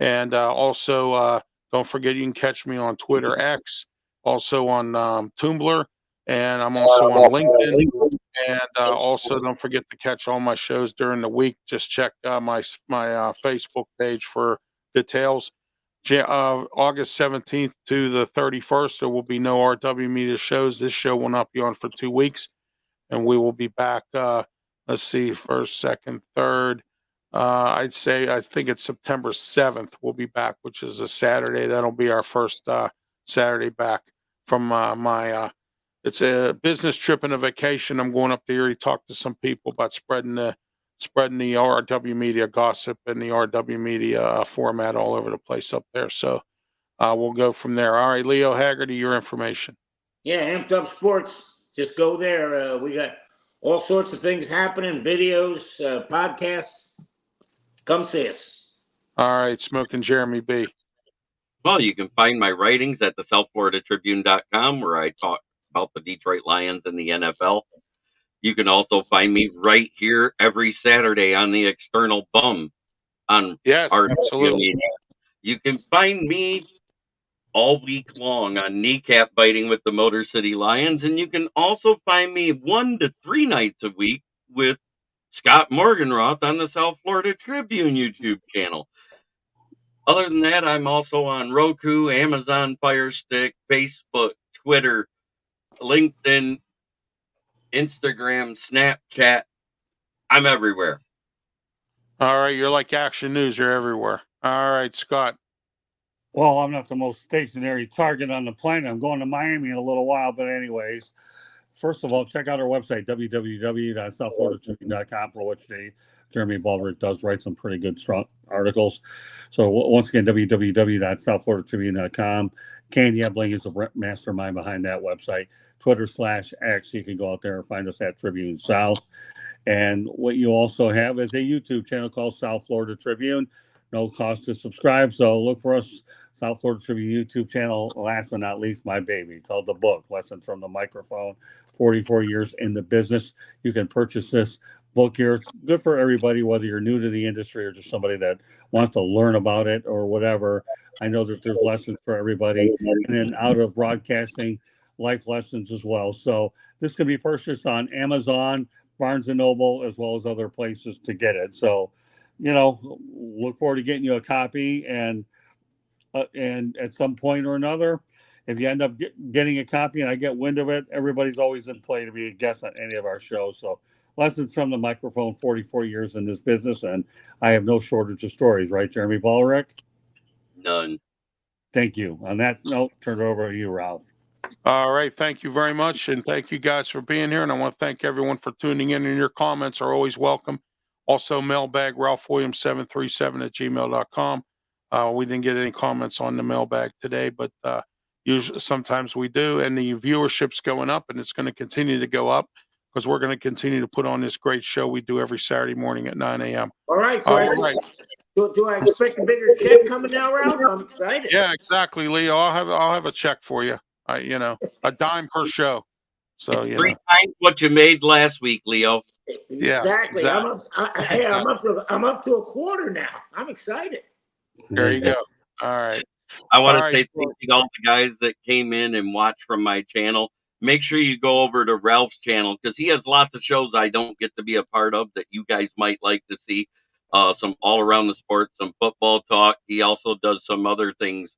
Speaker 1: And also, don't forget, you can catch me on Twitter X, also on Tumblr, and I'm also on LinkedIn. And also, don't forget to catch all my shows during the week. Just check my Facebook page for details. August 17th to the 31st, there will be no RW Media shows. This show will not be on for 2 weeks, and we will be back. Let's see, first, second, third. I think it's September 7th. We'll be back, which is a Saturday. That'll be our first Saturday back from it's a business trip and a vacation. I'm going up there to talk to some people about spreading the RW Media gossip and the RW Media format all over the place up there. So we'll go from there. All right, Leo Haggerty, your information.
Speaker 4: Yeah, Amped Up Sports. Just go there. We got all sorts of things happening, videos, podcasts. Come see us.
Speaker 1: All right, Smoking Jeremy B.
Speaker 2: Well, you can find my writings at the SouthFloridaTribune.com, where I talk about the Detroit Lions and the NFL. You can also find me right here every Saturday on the External Bum on
Speaker 1: absolutely.
Speaker 2: Media. You can find me all week long on Kneecap Biting with the Motor City Lions, and you can also find me 1 to 3 nights a week with Scott Morganroth on the South Florida Tribune YouTube channel. Other than that, I'm also on Roku, Amazon Fire Stick, Facebook, Twitter, LinkedIn, Instagram, Snapchat. I'm everywhere.
Speaker 1: All right, you're like Action News. You're everywhere. All right, Scott.
Speaker 3: Well, I'm not the most stationary target on the planet. I'm going to Miami in a little while, but anyways, first of all, check out our website, www.southfloridatribune.com, for which Jeremy Baldrick does write some pretty good, strong articles. So once again, www.southfloridatribune.com. Candy Ebling is the mastermind behind that website. Twitter/X. You can go out there and find us at Tribune South. And what you also have is a YouTube channel called South Florida Tribune. No cost to subscribe. So look for us, South Florida Tribune YouTube channel. Last but not least, my baby called The Book, Lessons from the Microphone, 44 years in the business. You can purchase this book here. It's good for everybody, whether you're new to the industry or just somebody that wants to learn about it or whatever. I know that there's lessons for everybody. And then out of broadcasting, life lessons as well. So this can be purchased on Amazon, Barnes & Noble, as well as other places to get it. So, look forward to getting you a copy. And at some point or another, if you end up getting a copy and I get wind of it, everybody's always in play to be a guest on any of our shows. So Lessons from the Microphone, 44 years in this business, and I have no shortage of stories, right, Jeremy Baldrick?
Speaker 2: None.
Speaker 3: Thank you. On that note, turn it over to you, Ralph.
Speaker 1: All right. Thank you very much. And thank you guys for being here. And I want to thank everyone for tuning in, and your comments are always welcome. Also, mailbag ralphwilliams737@gmail.com. We didn't get any comments on the mailbag today, but usually sometimes we do. And the viewership's going up, and it's going to continue to go up because we're going to continue to put on this great show we do every Saturday morning at 9 a.m.
Speaker 4: All right. So
Speaker 1: All right.
Speaker 4: Do I expect a bigger check coming now, Ralph? I'm excited.
Speaker 1: Yeah, exactly, Leo. I'll have a check for you. A dime per show. So
Speaker 2: it's 3 times what you made last week, Leo.
Speaker 1: Yeah,
Speaker 4: exactly.
Speaker 1: exactly.
Speaker 4: I'm up to a quarter now. I'm excited.
Speaker 1: There you go. All right.
Speaker 2: I want to say thank you to all the guys that came in and watched from my channel. Make sure you go over to Ralph's channel because he has lots of shows I don't get to be a part of that you guys might like to see. Some all around the sport, some football talk. He also does some other things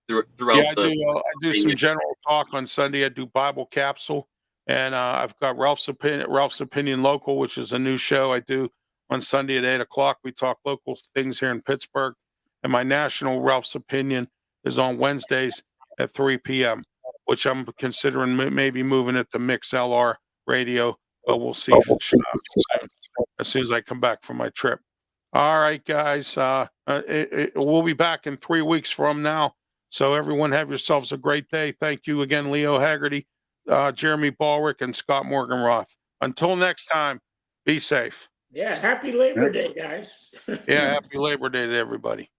Speaker 2: throughout.
Speaker 1: Yeah, I do some general talk on Sunday. I do Bible Capsule, and I've got Ralph's Opinion Local, which is a new show I do on Sunday at 8:00. We talk local things here in Pittsburgh, and my national Ralph's Opinion is on Wednesdays at 3 p.m., which I'm considering maybe moving it to MixLR Radio, but we'll see as soon as I come back from my trip. All right, guys, we'll be back in 3 weeks from now. So everyone have yourselves a great day. Thank you again, Leo Haggerty, Jeremy Baldrick, and Scott Morganroth. Until next time, be safe.
Speaker 4: Yeah, happy Labor Day, guys.
Speaker 1: Yeah, happy Labor Day to everybody.